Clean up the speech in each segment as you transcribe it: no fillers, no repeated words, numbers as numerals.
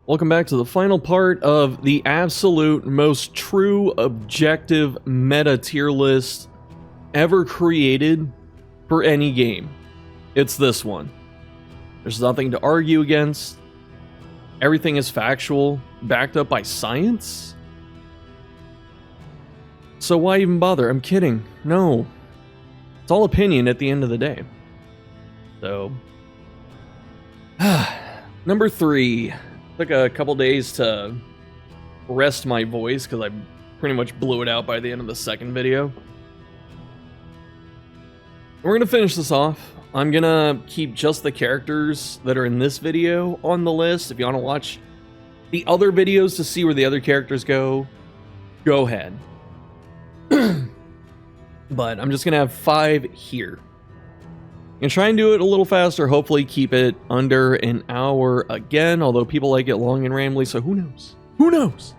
Welcome back to the final part of the absolute most true objective meta tier list ever created for any game. It's this one. There's nothing to argue against. Everything is factual, backed up by science. So why even bother? I'm kidding. No. It's all opinion at the end of the day. So, number 3. Took a couple days to rest my voice because I pretty much blew it out by the end of the second video. We're gonna finish this off. I'm gonna keep just the characters that are in this video on the list. If you want to watch the other videos to see where the other characters go ahead. But I'm just gonna have 5 here. And try and do it a little faster, hopefully keep it under an hour again, although people like it long and rambly, so who knows? Who knows?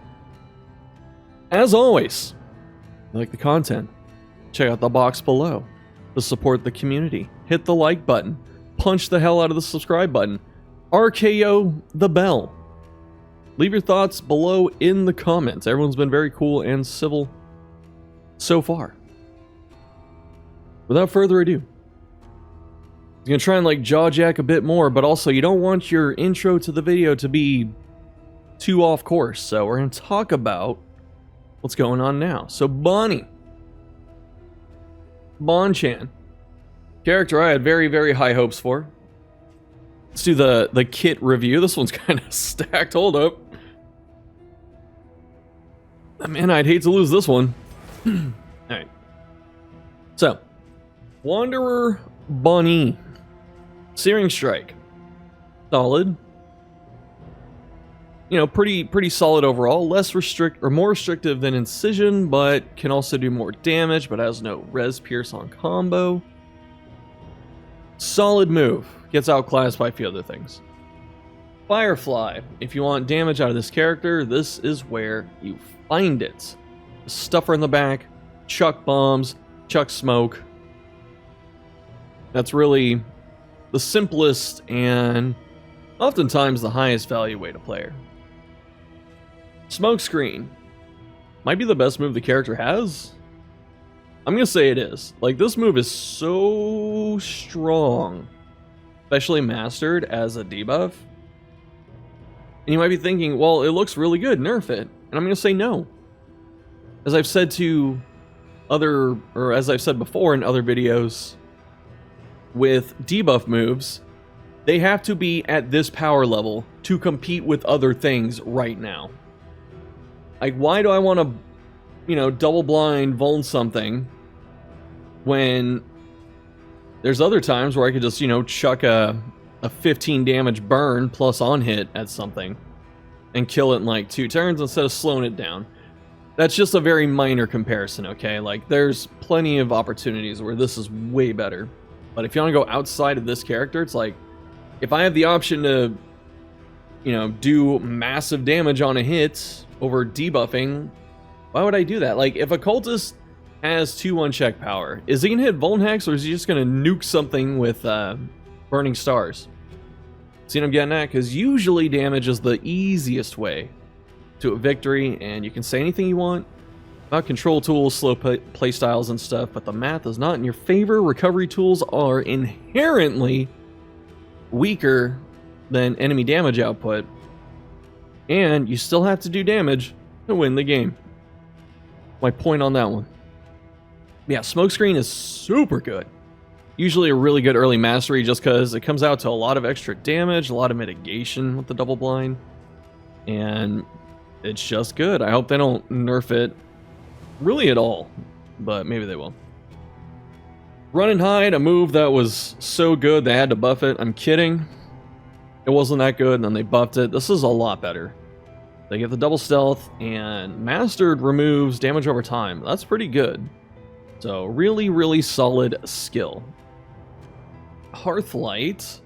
As always, if you like the content, check out the box below to support the community. Hit the like button, punch the hell out of the subscribe button, RKO the bell. Leave your thoughts below in the comments. Everyone's been very cool and civil so far. Without further ado, I'm gonna try and like jaw jack a bit more, but also you don't want your intro to the video to be too off course. So we're gonna talk about what's going on now. So Bonnie. Bon-chan. Character I had very, very high hopes for. Let's do the kit review. This one's kind of stacked. Hold up. Man, I'd hate to lose this one. Alright. So, Wanderer Bonnie. Searing Strike. Solid. You know, pretty solid overall. More restrictive than Incision, but can also do more damage, but has no res pierce on combo. Solid move. Gets outclassed by a few other things. Firefly. If you want damage out of this character, this is where you find it. Stuff her in the back, chuck bombs, chuck smoke. That's really the simplest and oftentimes the highest value way to play her. Smokescreen. Might be the best move the character has. I'm gonna say it is. Like, this move is so strong, especially mastered as a debuff. And you might be thinking, well, it looks really good, nerf it. And I'm gonna say no. As I've said as I've said before in other videos, with debuff moves, they have to be at this power level to compete with other things right now. Like, why do I want to, you know, double blind vuln something when there's other times where I could just, you know, chuck a 15 damage burn plus on hit at something and kill it in like 2 turns instead of slowing it down? That's just a very minor comparison, okay? Like, there's plenty of opportunities where this is way better. But if you want to go outside of this character, it's like, if I have the option to, you know, do massive damage on a hit over debuffing, why would I do that? Like, if a cultist has 2 1-check power, is he going to hit Vuln Hex, or is he just going to nuke something with Burning Stars? See what I'm getting at? Because usually damage is the easiest way to a victory, and you can say anything you want about control tools, slow playstyles and stuff, but the math is not in your favor. Recovery tools are inherently weaker than enemy damage output, and you still have to do damage to win the game. My point on that one. Yeah, Smokescreen is super good. Usually a really good early mastery just because it comes out to a lot of extra damage, a lot of mitigation with the double blind, and it's just good. I hope they don't nerf it really at all, but maybe they will. Run and Hide, a move that was so good they had to buff it. I'm kidding. It wasn't that good, and then they buffed it. This is a lot better. They get the double stealth, and Mastered removes damage over time. That's pretty good. So really, really solid skill. Hearthlight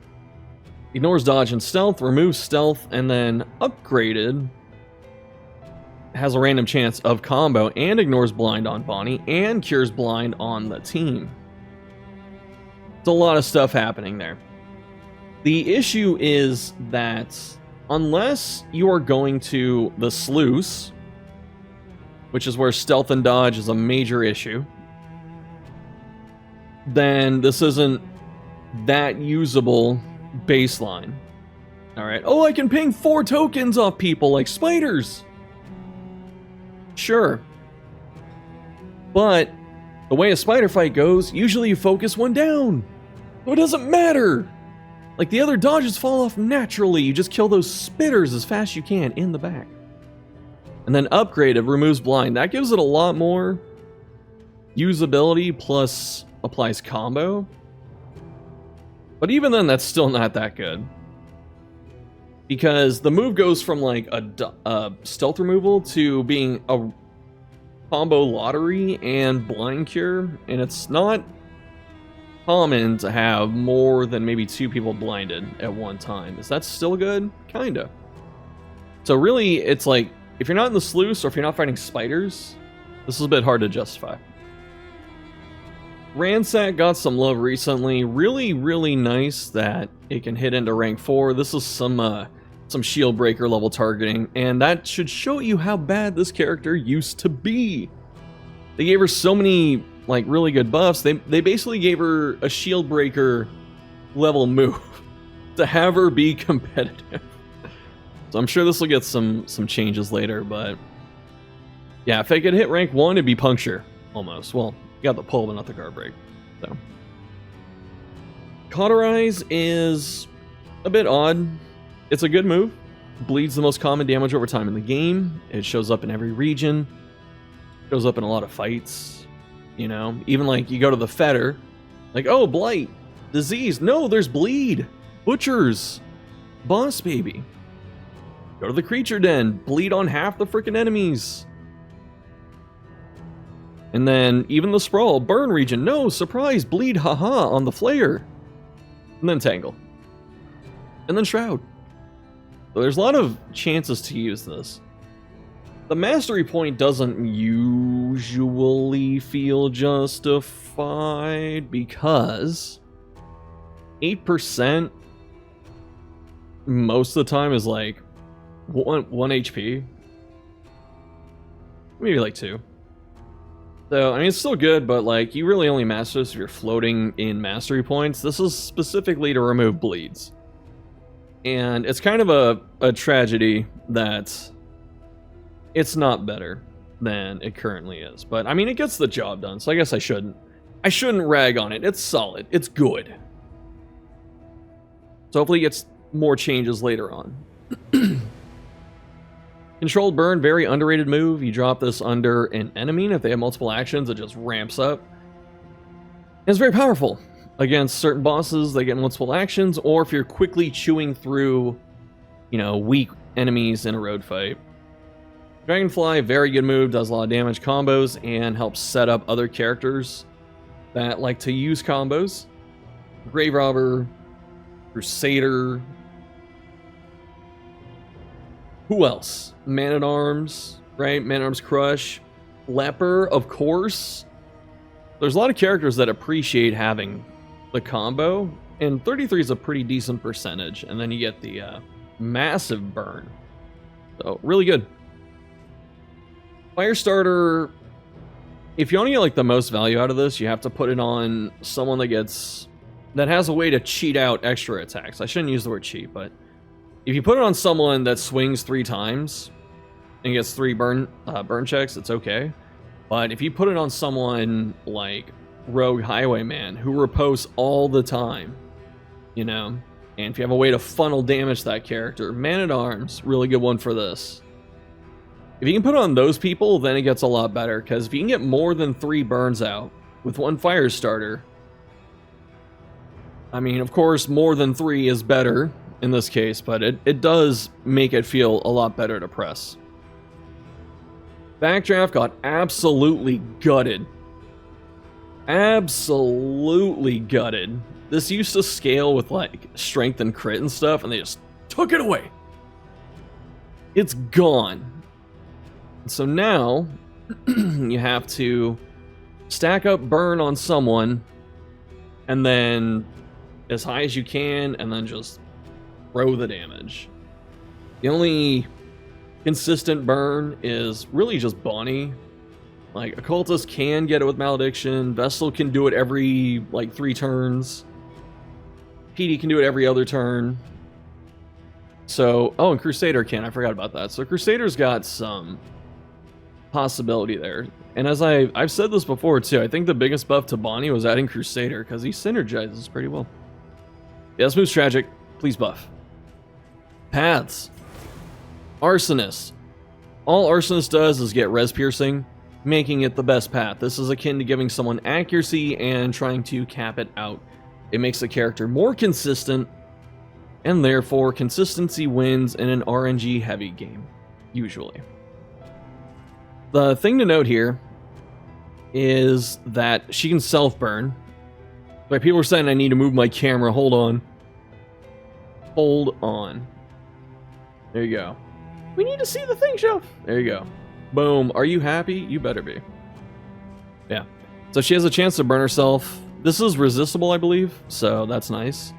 ignores dodge and stealth, removes stealth, and then upgraded has a random chance of combo and ignores blind on Bonnie and cures blind on the team. It's a lot of stuff happening there. The issue is that unless you are going to the sluice, which is where stealth and dodge is a major issue, then this isn't that usable baseline. Alright, oh, I can ping 4 tokens off people like spiders! Sure. But the way a spider fight goes, usually you focus one down. So it doesn't matter! Like, the other dodges fall off naturally. You just kill those spitters as fast as you can in the back. And then upgraded removes blind. That gives it a lot more usability plus applies combo. But even then, that's still not that good. Because the move goes from like a stealth removal to being a combo lottery and blind cure. And it's not common to have more than maybe 2 people blinded at one time. Is that still good? Kinda. So really, it's like, if you're not in the sluice or if you're not fighting spiders, this is a bit hard to justify. Ransack got some love recently. Really, really nice that it can hit into rank 4. This is some shield breaker level targeting, and that should show you how bad this character used to be. They gave her so many like really good buffs. They basically gave her a shield breaker level move to have her be competitive. So I'm sure this will get some changes later, but yeah, if it could hit rank 1, it'd be puncture almost. Well, you got the pull, but not the guard break. So Cauterize is a bit odd. It's a good move. Bleeds the most common damage over time in the game. It shows up in every region. Shows up in a lot of fights. You know, even like you go to the fetter, like, oh, blight, disease. No, there's bleed. Butchers. Boss baby. Go to the creature den. Bleed on half the freaking enemies. And then even the sprawl. Burn region. No, surprise. Bleed, haha, on the flare. And then tangle. And then shroud. So there's a lot of chances to use this. The mastery point doesn't usually feel justified because 8% most of the time is like 1 HP. Maybe like 2. So, I mean, it's still good, but like, you really only master this if you're floating in mastery points. This is specifically to remove bleeds. And it's kind of a tragedy that it's not better than it currently is. But, I mean, it gets the job done, so I guess I shouldn't rag on it. It's solid. It's good. So hopefully it gets more changes later on. Controlled burn, very underrated move. You drop this under an enemy, and if they have multiple actions, it just ramps up. And it's very powerful against certain bosses. They get multiple actions, or if you're quickly chewing through, you know, weak enemies in a road fight. Dragonfly, very good move, does a lot of damage combos, and helps set up other characters that like to use combos. Grave Robber, Crusader. Who else? Man-at-Arms, right? Man-at-Arms Crush. Leper, of course. There's a lot of characters that appreciate having the combo, and 33 is a pretty decent percentage, and then you get the massive burn. So, really good. Firestarter, if you want to get like the most value out of this, you have to put it on someone that has a way to cheat out extra attacks. I shouldn't use the word cheat, but if you put it on someone that swings 3 times and gets 3 burn checks, it's okay. But if you put it on someone like Rogue Highwayman, who riposts all the time, you know, and if you have a way to funnel damage that character, Man-at-Arms, really good one for this. If you can put it on those people, then it gets a lot better, because if you can get more than 3 burns out with 1 Firestarter, I mean, of course, more than 3 is better in this case, but it does make it feel a lot better to press. Backdraft got absolutely gutted. Absolutely gutted. This used to scale with like strength and crit and stuff, and they just took it away. It's gone. So now you have to stack up burn on someone, and then as high as you can, and then just throw the damage. The only consistent burn is really just Bonnie. Like, Occultist can get it with Malediction. Vestal can do it every, like, 3 turns. PD can do it every other turn. So, oh, and Crusader can. I forgot about that. So Crusader's got some possibility there. And as I've said this before, too, I think the biggest buff to Bonnie was adding Crusader, because he synergizes pretty well. Yeah, this move's tragic. Please buff. Paths. Arsonist. All Arsonist does is get res piercing, making it the best path. This is akin to giving someone accuracy and trying to cap it out. It makes the character more consistent, and therefore consistency wins in an RNG heavy game, usually. The thing to note here is that she can self-burn. Like, people are saying I need to move my camera. Hold on. Hold on. There you go. We need to see the thing, Shelf. There you go. Boom. Are you happy? You better be. Yeah. So she has a chance to burn herself. This is resistible, I believe, so that's nice.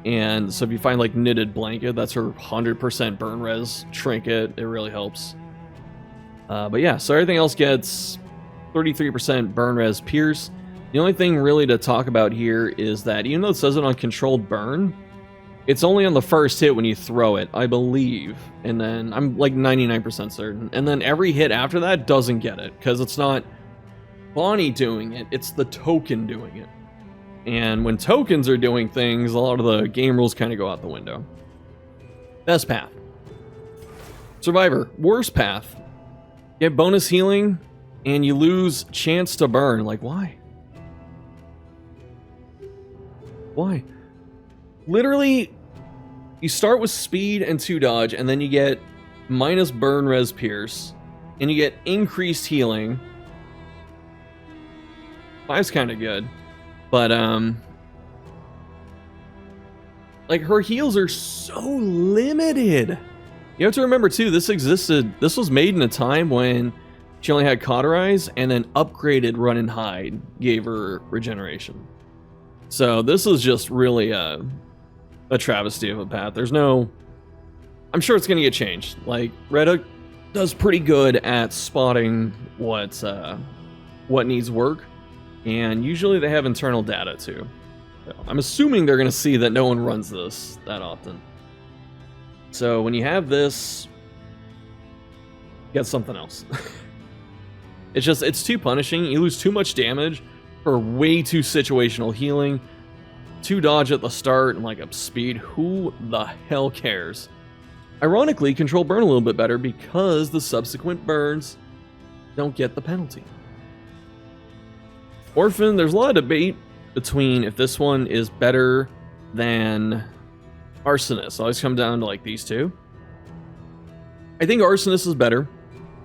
And so if you find, like, Knitted Blanket, that's her 100% burn res trinket. It really helps. But yeah, so everything else gets 33% burn res pierce. The only thing really to talk about here is that even though it says it on controlled burn, it's only on the first hit when you throw it, I believe. And then I'm like 99% certain. And then every hit after that doesn't get it, because it's not Bonnie doing it, it's the token doing it. And when tokens are doing things, a lot of the game rules kind of go out the window. Best path. Survivor. Worst path. Get bonus healing, and you lose chance to burn. Like, why? Why? Literally, you start with speed and 2 dodge, and then you get minus burn res pierce, and you get increased healing. 5's kind of good, but like, her heals are so limited. You have to remember too, this was made in a time when she only had Cauterize, and then upgraded Run and Hide gave her regeneration. So this is just really a travesty of a path. There's no... I'm sure it's going to get changed. Like, Reddit does pretty good at spotting what needs work, and usually they have internal data too. So I'm assuming they're going to see that no one runs this that often. So when you have this, get something else. It's too punishing. You lose too much damage for way too situational healing. 2 dodge at the start and like up speed. Who the hell cares? Ironically, control burn a little bit better because the subsequent burns don't get the penalty. Orphan, there's a lot of debate between if this one is better than Arsonist. Always come down to like these two. I think Arsonist is better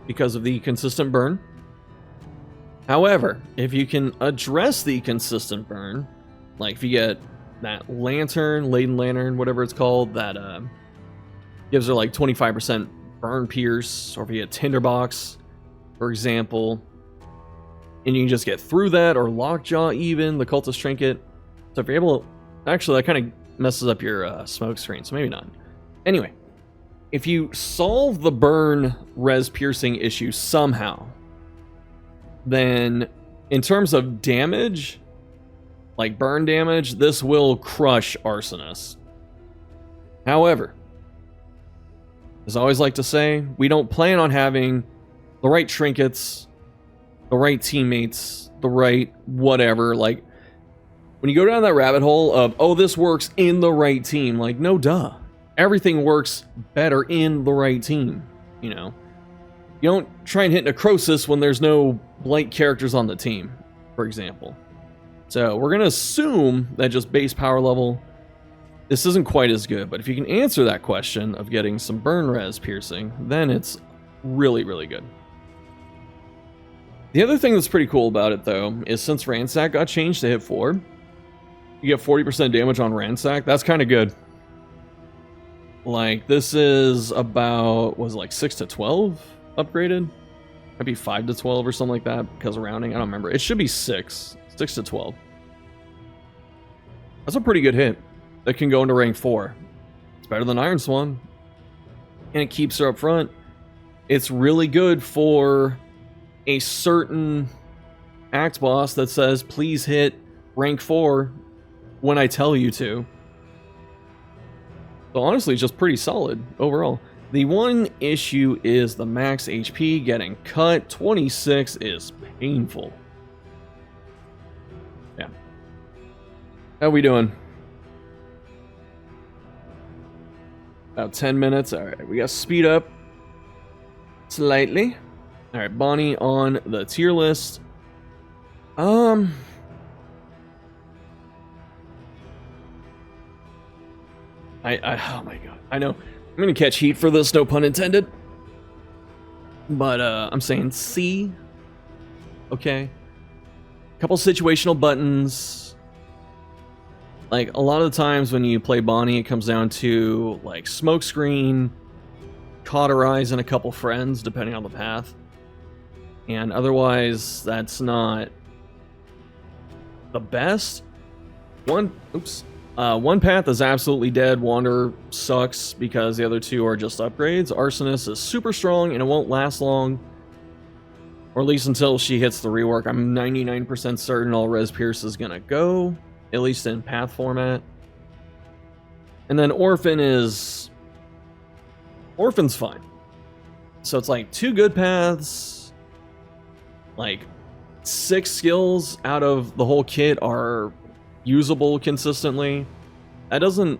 because of the consistent burn. However, if you can address the consistent burn, like if you get that lantern, laden lantern, whatever it's called, that gives her like 25% burn pierce, or if you get tinderbox, for example, and you can just get through that, or lockjaw even, the cultist trinket. So if you're able to, actually that kind of messes up your smoke screen, so maybe not. Anyway, if you solve the burn res piercing issue somehow, then in terms of damage, like burn damage, this will crush Arsonist. However, as I always like to say, we don't plan on having the right trinkets, the right teammates, the right whatever. Like, when you go down that rabbit hole of, oh, this works in the right team, like, no duh. Everything works better in the right team, you know? You don't try and hit Necrosis when there's no blight characters on the team, for example. So we're going to assume that just base power level, this isn't quite as good. But if you can answer that question of getting some burn res piercing, then it's really, really good. The other thing that's pretty cool about it, though, is since Ransack got changed to hit 4, you get 40% damage on Ransack. That's kind of good. Like, this is about, was it like 6 to 12 upgraded? Might be 5 to 12 or something like that because of rounding. I don't remember. It should be 6 to 12. That's a pretty good hit. That can go into rank 4. It's better than Iron Swan. and it keeps her up front. It's really good for a certain act boss that says, please hit rank 4 when I tell you to. So honestly, just pretty solid overall. The one issue is the max HP getting cut. 26 is painful. Yeah. How we doing? About 10 minutes. Alright, we got speed up slightly. Alright, Bonnie on the tier list. Oh my god. I know. I'm gonna catch heat for this, no pun intended. But I'm saying C. Okay. Couple situational buttons. Like, a lot of the times when you play Bonnie, it comes down to, like, smoke screen, cauterize, and a couple friends, depending on the path. And otherwise, that's not the best. One path is absolutely dead. Wander sucks because the other two are just upgrades. Arsonist is super strong and it won't last long. Or at least until she hits the rework. I'm 99% certain all Res Pierce is gonna go. At least in path format. And then Orphan's fine. So it's like 2 good paths. Like 6 skills out of the whole kit are usable consistently. That doesn't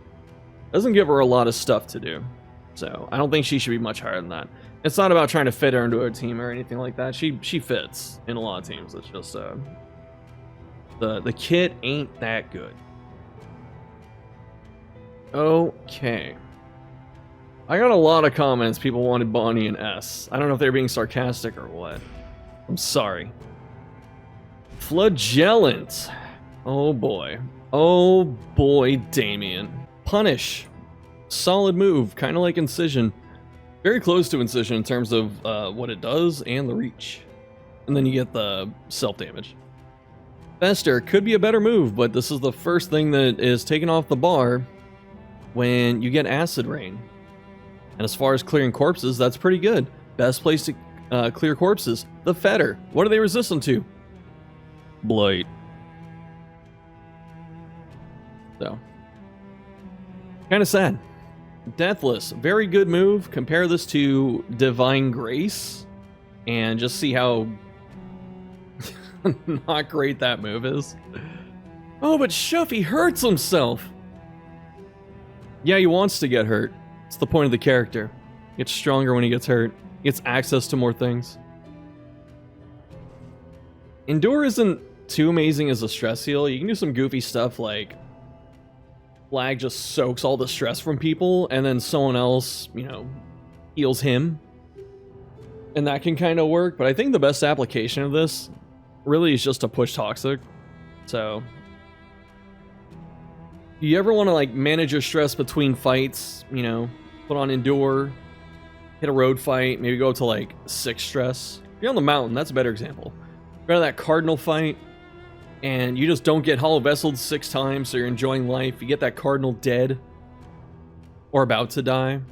give her a lot of stuff to do. So I don't think she should be much higher than that. It's not about trying to fit her into a team or anything like that. She fits in a lot of teams. It's just the kit ain't that good. Okay. I got a lot of comments. People wanted Bonnie and S. I don't know if they're being sarcastic or what. I'm sorry. Flagellant. Oh boy. Oh boy, Damien. Punish. Solid move, kind of like Incision. Very close to Incision in terms of what it does and the reach. And then you get the self-damage. Fester could be a better move, but this is the first thing that is taken off the bar when you get Acid Rain. And as far as clearing corpses, that's pretty good. Best place to clear corpses. The Fetter. What are they resistant to? Blight. So, kind of sad. Deathless, very good move. Compare this to Divine Grace and just see how not great that move is. Oh, but Shuffy hurts himself. Yeah, he wants to get hurt. It's the point of the character. He gets stronger when he gets hurt. He gets access to more things. Endure isn't too amazing as a stress heal. You can do some goofy stuff like Flag just soaks all the stress from people, and then someone else, you know, heals him. And that can kind of work, but I think the best application of this really is just to push Toxic. So, you ever want to, like, manage your stress between fights, you know, put on Endure, hit a road fight, maybe go to, like, 6 stress. If you're on the mountain, that's a better example. Go to that Cardinal fight, and you just don't get Hollow Vesseled 6 times, so you're enjoying life. You get that Cardinal dead, or about to die. And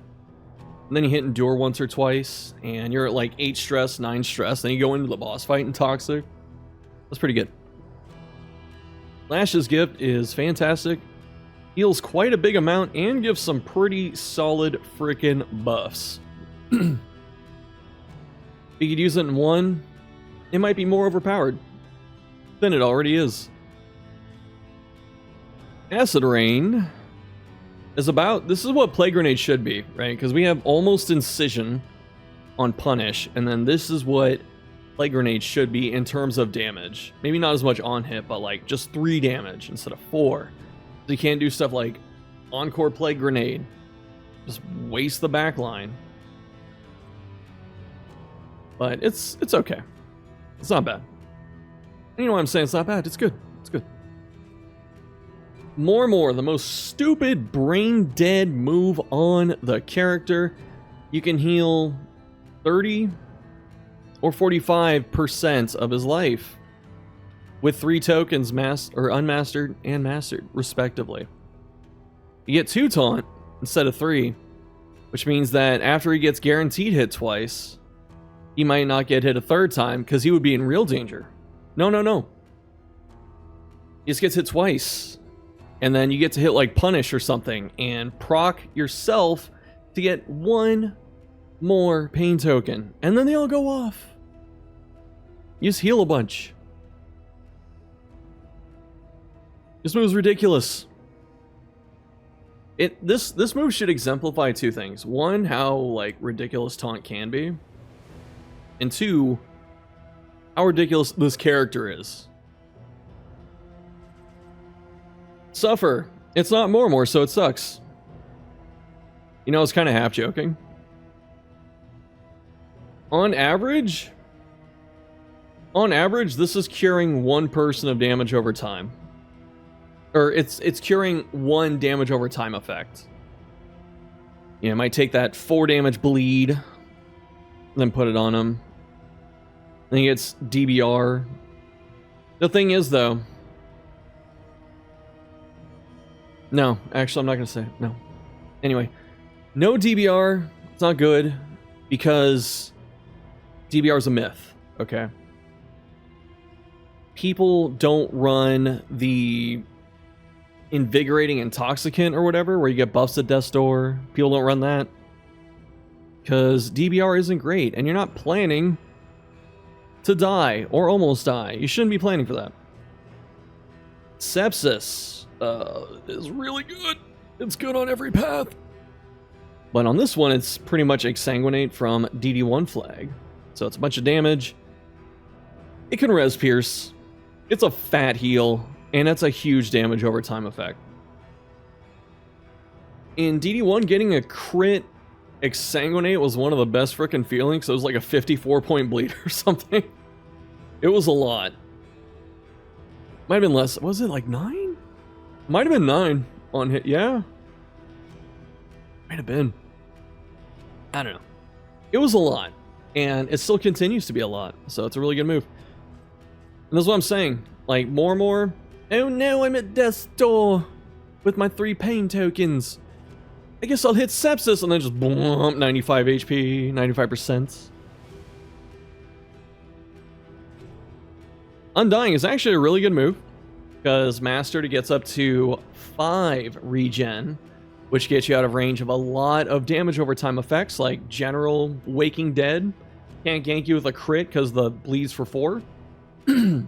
then you hit Endure once or twice, and you're at like 8 stress, 9 stress, then you go into the boss fight in Toxic. That's pretty good. Lash's Gift is fantastic. Heals quite a big amount, and gives some pretty solid freaking buffs. If you could use it in 1, it might be more overpowered than it already is. Acid Rain is about... This is what Plague Grenade should be, right? Because we have almost Incision on Punish, and then this is what Plague Grenade should be in terms of damage. Maybe not as much on hit, but like just 3 damage instead of 4. So you can't do stuff like Encore Plague Grenade. Just waste the backline. But it's okay. It's not bad. You know what I'm saying? It's not bad. It's good. It's good. More, the most stupid, brain-dead move on the character. You can heal 30 or 45% of his life with 3 tokens, unmastered and mastered, respectively. You get 2 taunt instead of 3, which means that after he gets guaranteed hit twice, he might not get hit a third time because he would be in real danger. No. He just gets hit twice. And then you get to hit like punish or something and proc yourself to get one more pain token. And then they all go off. You just heal a bunch. This move is ridiculous. This move should exemplify two things. One, how like ridiculous taunt can be. And two, how ridiculous this character is. Suffer. It's not more, so it sucks. You know, I was kind of half joking. On average, this is curing one person of damage over time. Or it's curing one damage over time effect. Yeah, it might take that 4 damage bleed, then put it on him. Then he gets DBR. The thing is, though... No, actually, I'm not going to say it. No. Anyway, no DBR. It's not good because DBR is a myth, okay? People don't run the invigorating intoxicant or whatever, where you get buffs at death's door. People don't run that because DBR isn't great, and you're not planning to die or almost die. You shouldn't be planning for that. Sepsis is really good. It's good on every path. But on this one, it's pretty much exsanguinate from DD1 flag. So it's a bunch of damage. It can res pierce. It's a fat heal. And that's a huge damage over time effect. In DD1, getting a crit exsanguinate was one of the best freaking feelings. So it was like a 54-point bleed or something. It was a lot. Might have been less. Was it like 9? Might have been 9 on hit. Yeah. Might have been. I don't know. It was a lot. And it still continues to be a lot. So it's a really good move. And that's what I'm saying. Like, more. Oh no, I'm at death's door with my 3 pain tokens. I guess I'll hit sepsis and then just boom, 95 HP, 95%. Undying is actually a really good move because Mastered gets up to 5 regen, which gets you out of range of a lot of damage over time effects like General Waking Dead. Can't gank you with a crit because the bleeds for 4. And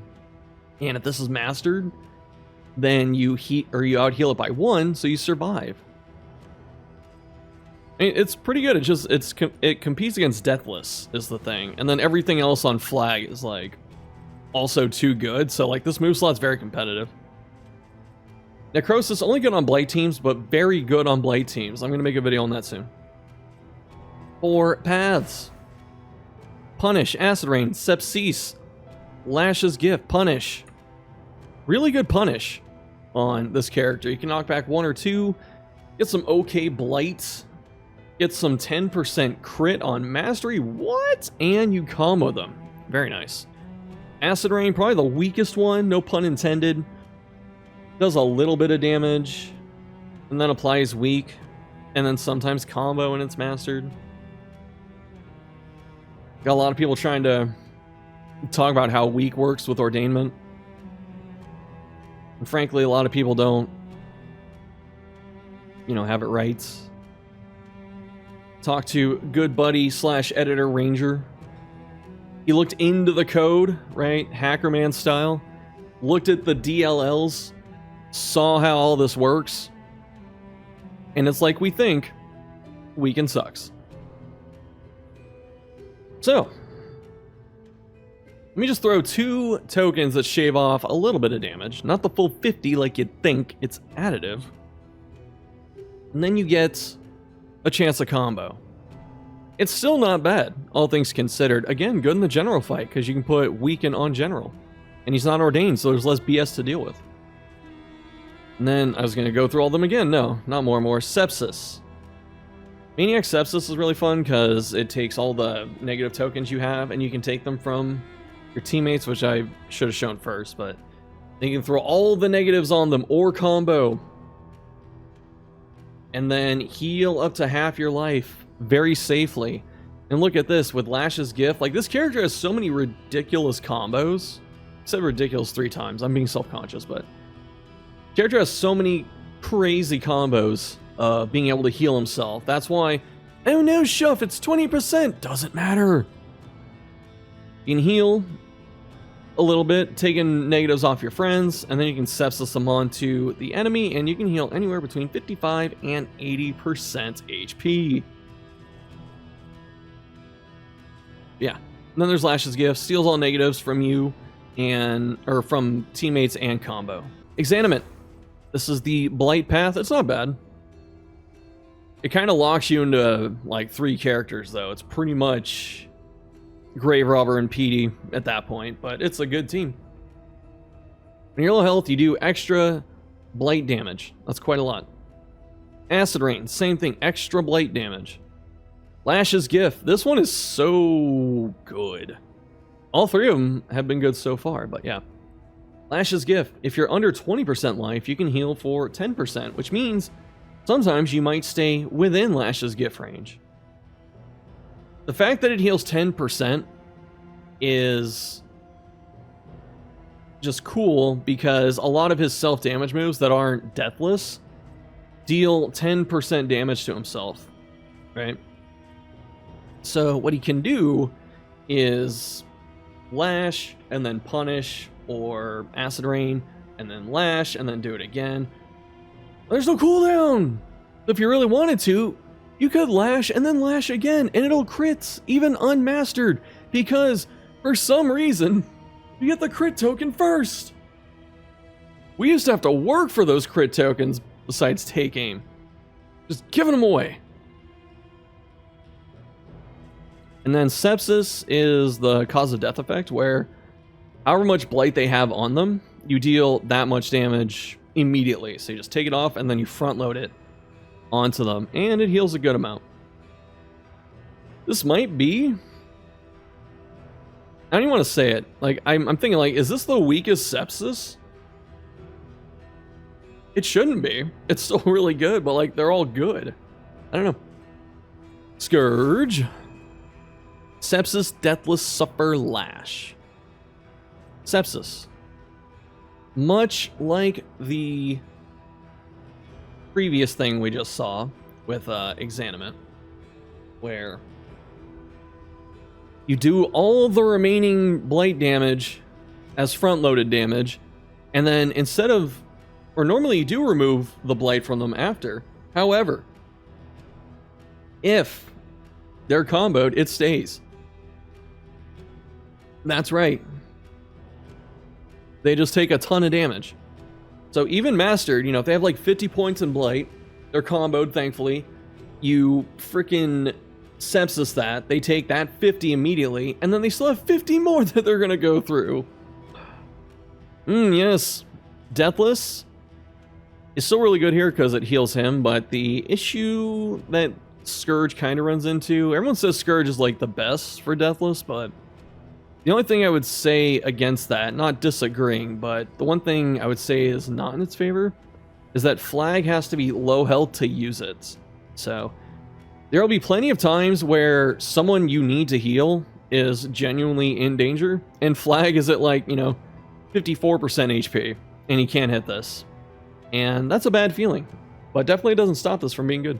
if this is Mastered, then you out heal it by 1, so you survive. I mean, it's pretty good. It competes against Deathless is the thing, and then everything else on flag is like also too good. So like this move slot's very competitive. Necrosis only good on Blight teams, but very good on Blight teams. I'm gonna make a video on that soon. 4 paths: Punish, Acid Rain, Sepsis, Lash's Gift, Punish. Really good punish on this character. You can knock back 1 or 2, get some okay blights, get some 10% crit on mastery. What? And you combo them. Very nice. Acid Rain, probably the weakest one, no pun intended. Does a little bit of damage, and then applies weak, and then sometimes combo when it's mastered. Got a lot of people trying to talk about how weak works with Ordainment. And frankly, a lot of people don't, have it right. Talk to good buddy / editor Ranger. He looked into the code, right? Hackerman style. Looked at the DLLs. Saw how all this works. And it's like we think. Weaken sucks. So, let me just throw 2 tokens that shave off a little bit of damage. Not the full 50 like you'd think. It's additive. And then you get a chance to combo. It's still not bad, all things considered. Again, good in the general fight, because you can put Weaken on general. And he's not ordained, so there's less BS to deal with. And then, I was going to go through all of them again. No, not more. Sepsis. Maniac Sepsis is really fun, because it takes all the negative tokens you have, and you can take them from your teammates, which I should have shown first, but you can throw all the negatives on them, or combo. and then heal up to half your life very safely. And look at this with Lash's Gift. Like, this character has so many ridiculous combos. I said ridiculous 3 times. I'm being self-conscious, but character has so many crazy combos being able to heal himself. That's why, oh no, Shuff, it's 20%. Doesn't matter. You can heal a little bit, taking negatives off your friends, and then you can sepsis them onto the enemy, and you can heal anywhere between 55 and 80% HP. Yeah. And then there's Lash's Gift, steals all negatives from you or from teammates and combo. Exanimate. This is the Blight path. It's not bad. It kind of locks you into like 3 characters though. It's pretty much Grave Robber and PD at that point, but it's a good team. When you're low health, you do extra Blight damage. That's quite a lot. Acid Rain, same thing, extra Blight damage. Lash's Gift, this one is so good. All 3 of them have been good so far, but yeah. Lash's Gift, if you're under 20% life, you can heal for 10%, which means sometimes you might stay within Lash's Gift range. The fact that it heals 10% is just cool because a lot of his self-damage moves that aren't deathless deal 10% damage to himself, right? So what he can do is Lash and then Punish, or Acid Rain and then Lash and then do it again. There's no cooldown! If you really wanted to, you could Lash and then Lash again, and it'll crit, even unmastered, because for some reason, you get the crit token first. We used to have to work for those crit tokens besides take aim. Just giving them away. And then Sepsis is the cause of death effect, where however much blight they have on them, you deal that much damage immediately. So you just take it off and then you front load it onto them, and it heals a good amount. This might be, I don't even want to say it. Like, I'm thinking, like, is this the weakest Sepsis? It shouldn't be. It's still really good, but like, they're all good. I don't know. Scourge. Sepsis, Deathless, Suffer, Lash. Sepsis. Much like the previous thing we just saw with Exanimate, where you do all the remaining blight damage as front-loaded damage, and then instead of, or normally you do remove the blight from them after. However, if they're comboed, it stays. That's right. They just take a ton of damage. So even mastered, you know, if they have like 50 points in blight, they're comboed, thankfully. You freaking sepsis that. They take that 50 immediately, and then they still have 50 more that they're gonna go through. Yes. Deathless is still really good here because it heals him, but the issue that Scourge kind of runs into, everyone says Scourge is like the best for Deathless, but the only thing I would say against that, not disagreeing, but the one thing I would say is not in its favor, is that Flag has to be low health to use it. So there will be plenty of times where someone you need to heal is genuinely in danger, and Flag is at like, you know, 54% HP, and he can't hit this. And that's a bad feeling, but definitely doesn't stop this from being good.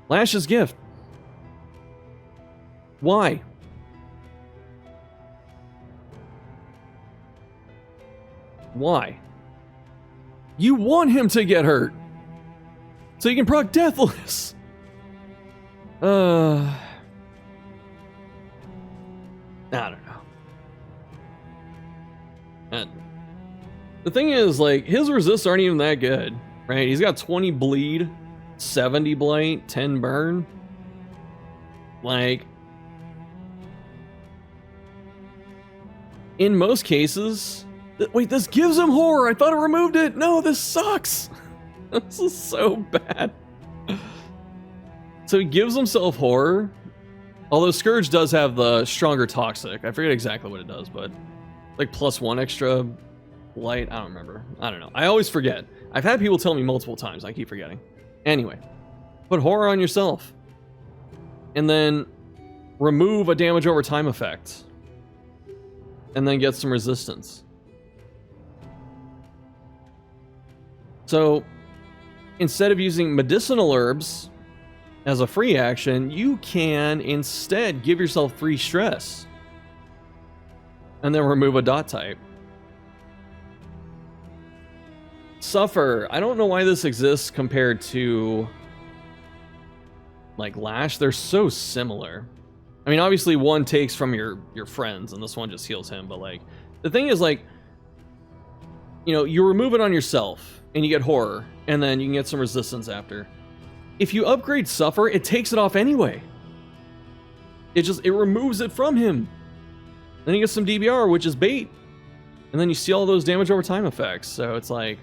Lash's Gift. Why? Why? You want him to get hurt, so you can proc Deathless. I don't know. And the thing is, like, his resists aren't even that good, right? He's got 20 bleed, 70 blight, 10 burn. Like, in most cases, wait, this gives him horror. I thought it removed it. No, this sucks. This is so bad. So he gives himself horror. Although Scourge does have the stronger toxic. I forget exactly what it does, but like +1 extra light. I don't remember. I don't know. I always forget. I've had people tell me multiple times. I keep forgetting. Anyway, put horror on yourself. And then remove a damage over time effect. And then get some resistance. So, instead of using medicinal herbs as a free action, you can instead give yourself 3 stress. And then remove a dot type. Suffer. I don't know why this exists compared to like Lash. They're so similar. I mean, obviously one takes from your friends and this one just heals him, but like the thing is, like, you know, you remove it on yourself and you get horror, and then you can get some resistance after. If you upgrade Suffer, it takes it off anyway. It removes it from him. Then you get some DBR, which is bait. And then you see all those damage over time effects. So it's like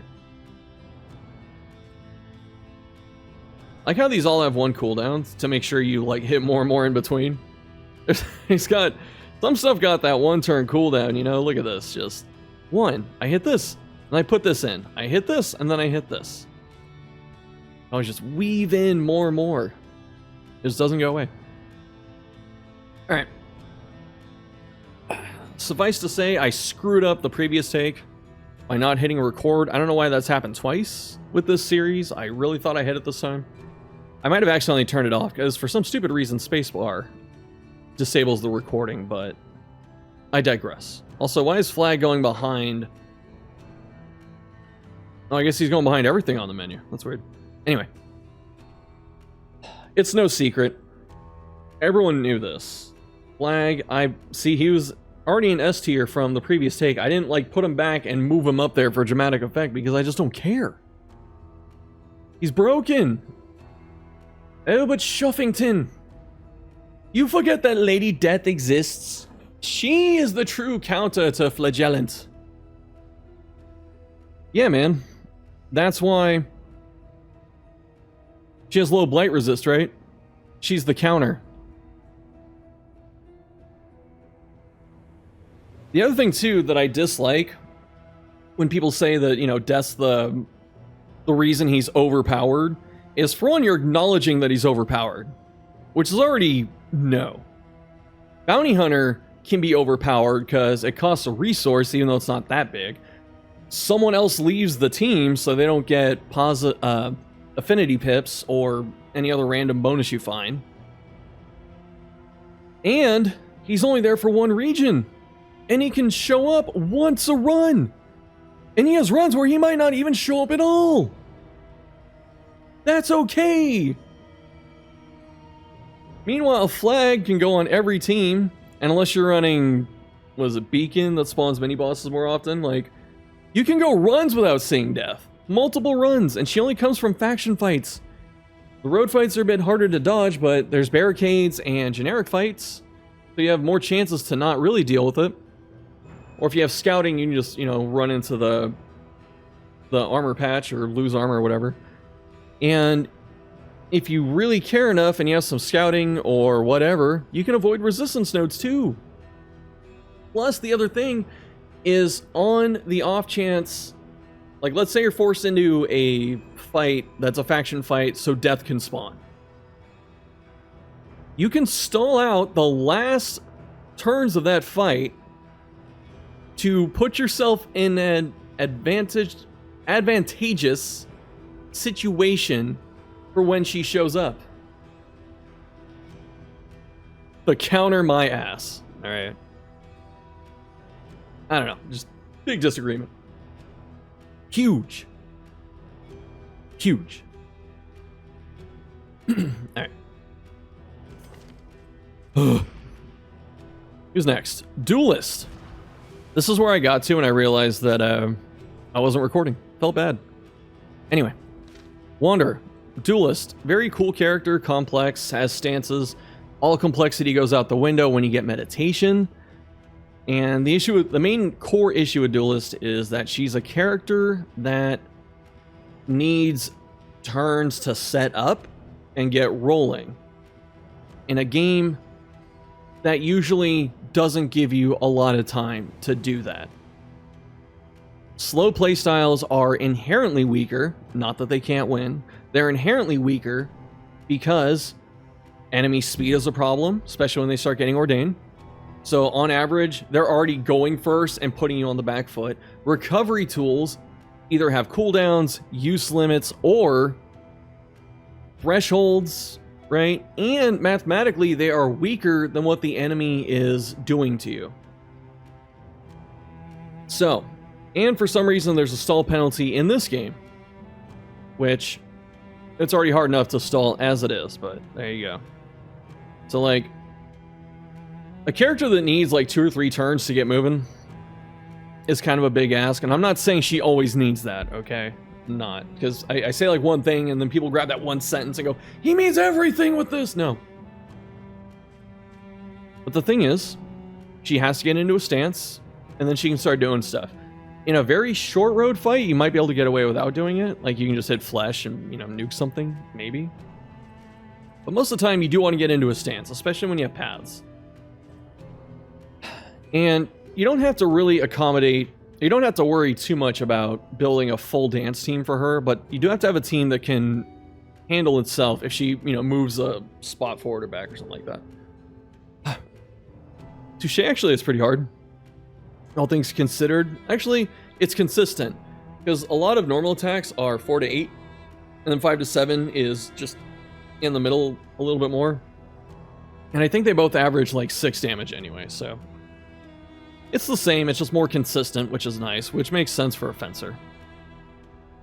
how these all have 1 cooldown to make sure you like hit more and more in between. He's got some stuff got that 1 turn cooldown, you know. Look at this. Just 1. I hit this, and I put this in. I hit this, and then I hit this. I always just weave in more and more. It just doesn't go away. Alright. Suffice to say, I screwed up the previous take by not hitting record. I don't know why that's happened twice with this series. I really thought I hit it this time. I might have accidentally turned it off, because for some stupid reason, spacebar disables the recording, but I digress. Also, why is Flag going behind? Oh, I guess he's going behind everything on the menu. That's weird. Anyway. It's no secret. Everyone knew this. Flag, he was already in S tier from the previous take. I didn't like put him back and move him up there for dramatic effect because I just don't care. He's broken. Oh, but Shuffington, you forget that Lady Death exists. She is the true counter to Flagellant. Yeah, man. That's why she has low blight resist, right? She's the counter. The other thing, too, that I dislike when people say that, you know, Death's the reason he's overpowered is, for one, you're acknowledging that he's overpowered, which is already no. Bounty Hunter can be overpowered because it costs a resource, even though it's not that big. Someone else leaves the team so they don't get affinity pips or any other random bonus you find. And he's only there for 1 region. And he can show up once a run. And he has runs where he might not even show up at all. That's okay. Meanwhile, Flag can go on every team, and unless you're running, was it Beacon that spawns mini bosses more often? Like, you can go runs without seeing Death. Multiple runs, and she only comes from faction fights. The road fights are a bit harder to dodge, but there's barricades and generic fights, so you have more chances to not really deal with it. Or if you have scouting, you can just, you know, run into the armor patch or lose armor or whatever. And if you really care enough and you have some scouting or whatever, you can avoid resistance nodes too. Plus, the other thing is, on the off chance, like, let's say you're forced into a fight that's a faction fight so Death can spawn. You can stall out the last turns of that fight to put yourself in an advantageous situation for when she shows up. The counter my ass. Alright. I don't know. Just big disagreement. Huge. Huge. Alright. Who's next? Duelist. This is where I got to and I realized that I wasn't recording. Felt bad. Anyway. Wanderer. Duelist. Very cool character, complex, has stances. All complexity goes out the window when you get meditation. And the main core issue with Duelist is that she's a character that needs turns to set up and get rolling in a game that usually doesn't give you a lot of time to do that. slow playstyles are inherently weaker, not that they can't win. They're inherently weaker because enemy speed is a problem, especially when they start getting ordained. So on average, they're already going first and putting you on the back foot. Recovery tools either have cooldowns, use limits, or thresholds, right? And mathematically, they are weaker than what the enemy is doing to you. So, and for some reason, there's a stall penalty in this game, which it's already hard enough to stall as it is, but there you go. So, like, a character that needs like 2 or 3 turns to get moving is kind of a big ask, and I'm not saying she always needs that, okay? Not, because I say like one thing and then people grab that one sentence and go, he means everything with this. No. But the thing is, she has to get into a stance and then she can start doing stuff. In a very short road fight, you might be able to get away without doing it. Like you can just hit flesh and, you know, nuke something, maybe. But most of the time you do want to get into a stance, especially when you have paths. And you don't have to really accommodate, you don't have to worry too much about building a full dance team for her, but you do have to have a team that can handle itself if she, you know, moves a spot forward or back or something like that. Touche actually is pretty hard. All things considered. Actually, it's consistent because a lot of normal attacks are 4 to 8, and then 5 to 7 is just in the middle a little bit more. And I think they both average like 6 damage anyway, so it's the same, it's just more consistent, which is nice, which makes sense for a fencer.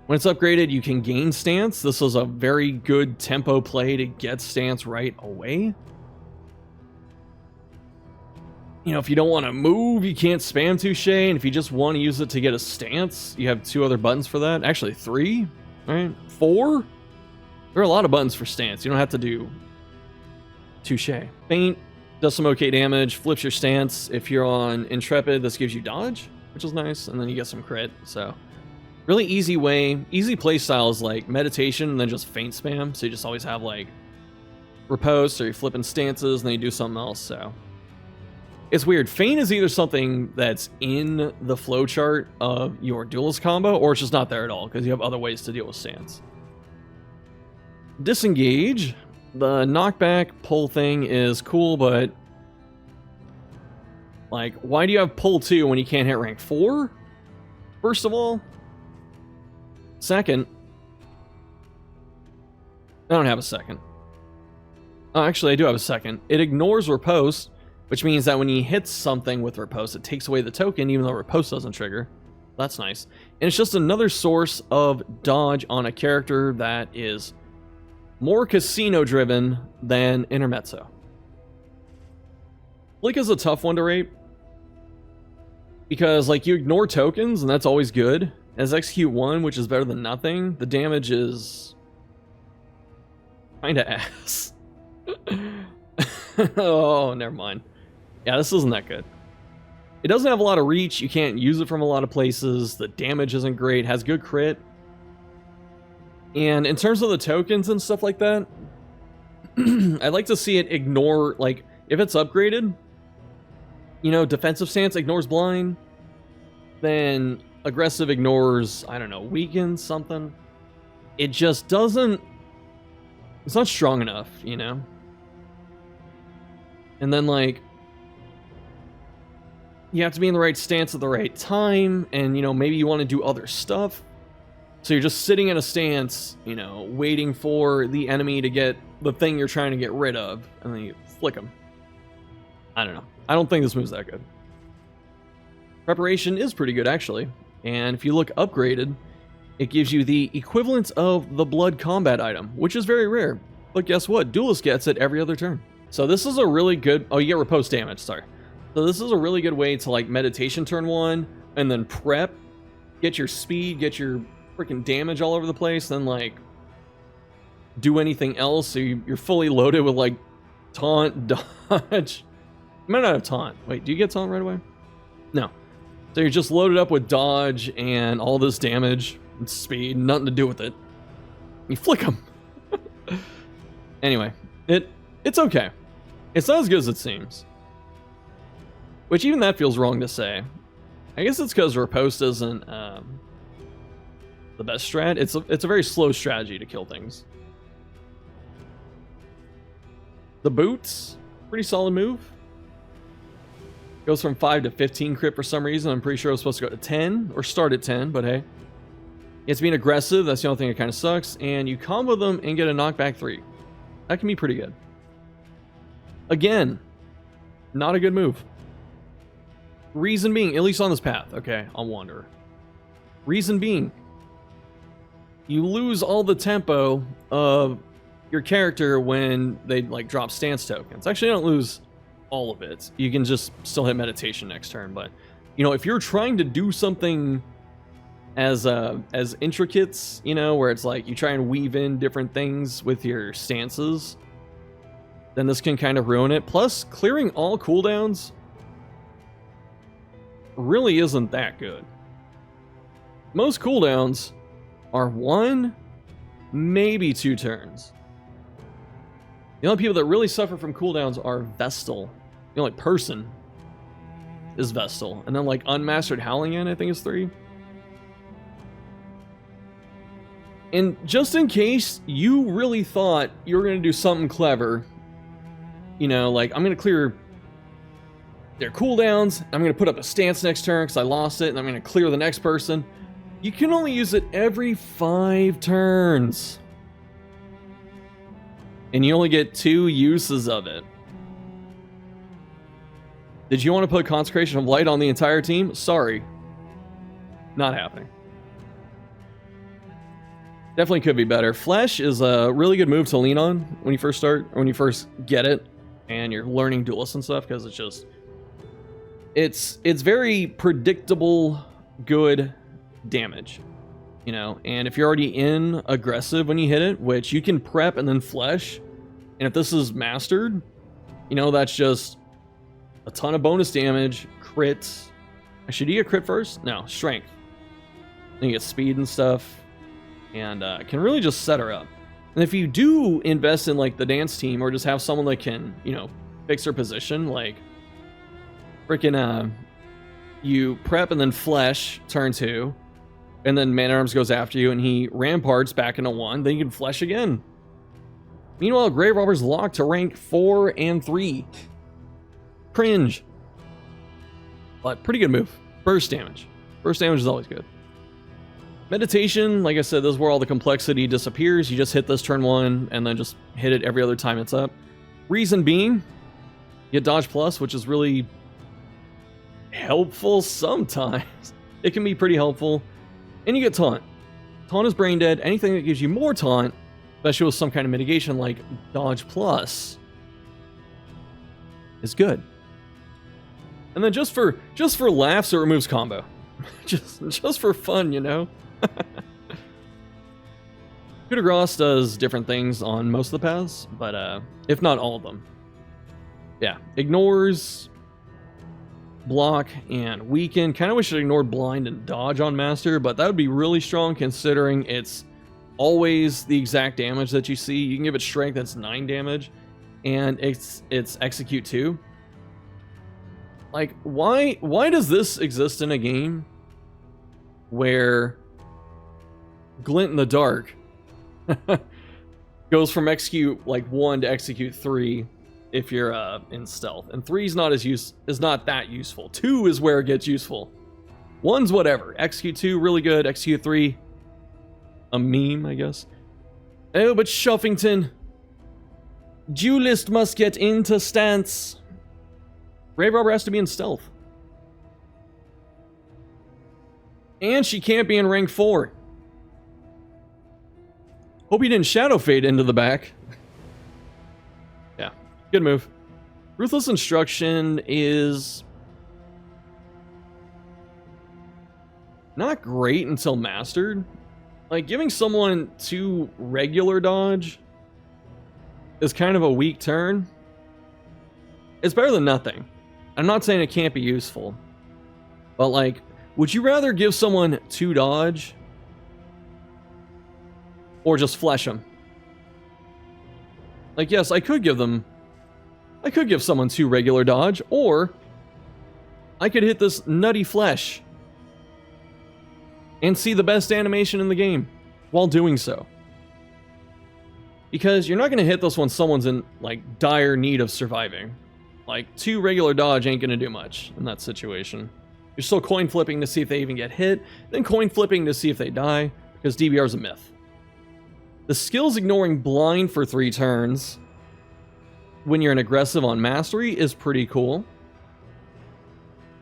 When it's upgraded, you can gain stance. This is a very good tempo play to get stance right away. You know, if you don't want to move, you can't spam Touche, and if you just want to use it to get a stance, you have 2 other buttons for that. Actually, 3, right? 4? There are a lot of buttons for stance. You don't have to do Touche. Feint does some okay damage, flips your stance. If you're on Intrepid, this gives you dodge, which is nice, and then you get some crit. So really easy way, easy play styles like meditation and then just feint spam. So you just always have like riposte or you're flipping stances and then you do something else. So it's weird. Feint is either something that's in the flowchart of your duelist combo or it's just not there at all because you have other ways to deal with stance. Disengage. The knockback pull thing is cool, but like, why do you have pull 2 when you can't hit rank 4? First of all. Second, I don't have a second. Oh, actually, I do have a second. It ignores riposte, which means that when you hit something with riposte, it takes away the token, even though riposte doesn't trigger. That's nice. And it's just another source of dodge on a character that is more casino-driven than Intermezzo. Flick is a tough one to rate. Because, like, you ignore tokens, and that's always good. As Execute 1, which is better than nothing, the damage is kinda ass. Oh, never mind. Yeah, this isn't that good. It doesn't have a lot of reach. You can't use it from a lot of places. The damage isn't great. Has good crit. And in terms of the tokens and stuff like that, I'd like to see it ignore, like, if it's upgraded, you know, defensive stance ignores blind, then aggressive ignores, I don't know, weakens something. It just doesn't, it's not strong enough, you know? And then, like, you have to be in the right stance at the right time, and, you know, maybe you want to do other stuff. So you're just sitting in a stance, you know, waiting for the enemy to get the thing you're trying to get rid of, and then you flick them. I don't know. I don't think this move's that good. Preparation is pretty good, actually. And if you look upgraded, it gives you the equivalent of the blood combat item, which is very rare. But guess what? Duelist gets it every other turn. So this is a really good... Oh, you get riposte damage, sorry. So this is a really good way to, like, meditation turn 1, and then prep, get your speed, get your freaking damage all over the place, then, like, do anything else. So you're fully loaded with, like, taunt, dodge. You might not have taunt. Wait, do you get taunt right away? No. So you're just loaded up with dodge and all this damage and speed, nothing to do with it. You flick them. Anyway, it's okay. It's not as good as it seems. Which even that feels wrong to say. I guess it's because riposte isn't the best strat. It's a very slow strategy to kill things. The boots, pretty solid move. Goes from 5 to 15 crit for some reason. I'm pretty sure it was supposed to go to 10 or start at 10, but hey. It's being aggressive. That's the only thing that kind of sucks. And you combo them and get a knockback 3. That can be pretty good. Again, not a good move. Reason being, at least on this path. Okay, on Wanderer. Reason being, you lose all the tempo of your character when they like drop stance tokens. Actually, you don't lose all of it. You can just still hit meditation next turn, but you know, if you're trying to do something as intricate, you know, where it's like you try and weave in different things with your stances, then this can kind of ruin it. Plus, clearing all cooldowns really isn't that good. Most cooldowns are 1, maybe 2 turns. The only people that really suffer from cooldowns are Vestal. The only person is Vestal. And then like Unmastered Howling In, I think is 3. And just in case you really thought you were going to do something clever, you know, like I'm going to clear their cooldowns, I'm going to put up a stance next turn because I lost it, and I'm going to clear the next person. You can only use it every 5 turns. And you only get 2 uses of it. Did you want to put Consecration of Light on the entire team? Sorry. Not happening. Definitely could be better. Flesh is a really good move to lean on when you first start, or when you first get it, and you're learning duelists and stuff, because it's just... It's very predictable, good damage. You know, and if you're already in aggressive when you hit it, which you can prep and then flesh, and if this is mastered, you know, that's just a ton of bonus damage, crits. Should you get crit first? No, strength. Then you get speed and stuff, and can really just set her up. And if you do invest in like the dance team, or just have someone that can, you know, fix her position, like freaking you prep and then flesh turn 2. And then Man-at-Arms goes after you, and he ramparts back into 1. Then you can flesh again. Meanwhile, Grave Robber's locked to rank 4 and 3. Cringe. But pretty good move. Burst damage. Burst damage is always good. Meditation, like I said, this is where all the complexity disappears. You just hit this turn 1, and then just hit it every other time it's up. Reason being, you get Dodge Plus, which is really helpful sometimes. It can be pretty helpful. And you get Taunt. Taunt is brain dead. Anything that gives you more Taunt, especially with some kind of mitigation like Dodge Plus, is good. And then just for laughs, it removes combo. just for fun, you know? Coup de Grace does different things on most of the paths, but if not all of them. Yeah, ignores, block, and weaken. Kind of wish it ignored blind and dodge on master, but that would be really strong considering it's always the exact damage that you see. You can give it strength, that's 9 damage, and it's execute 2. Like, why does this exist in a game where Glint in the Dark goes from execute like 1 to execute 3 if you're in stealth, and 3 is not that useful. 2 is where it gets useful. 1's whatever. Execute 2 really good. Execute 3 a meme, I guess. Oh, but Shuffington, duelist must get into stance. Grave Robber has to be in stealth, and she can't be in rank 4. Hope you didn't Shadow Fade into the back. Yeah, good move. Ruthless Instruction is not great until mastered. Like, giving someone 2 regular dodge is kind of a weak turn. It's better than nothing. I'm not saying it can't be useful, but like, would you rather give someone 2 dodge or just flesh them? Like, yes, I could give someone 2 regular dodge, or I could hit this nutty flesh and see the best animation in the game while doing so. Because you're not going to hit this when someone's in, like, dire need of surviving. Like, 2 regular dodge ain't going to do much in that situation. You're still coin flipping to see if they even get hit, then coin flipping to see if they die, because DBR is a myth. The skills ignoring blind for 3 turns when you're an aggressive on mastery is pretty cool.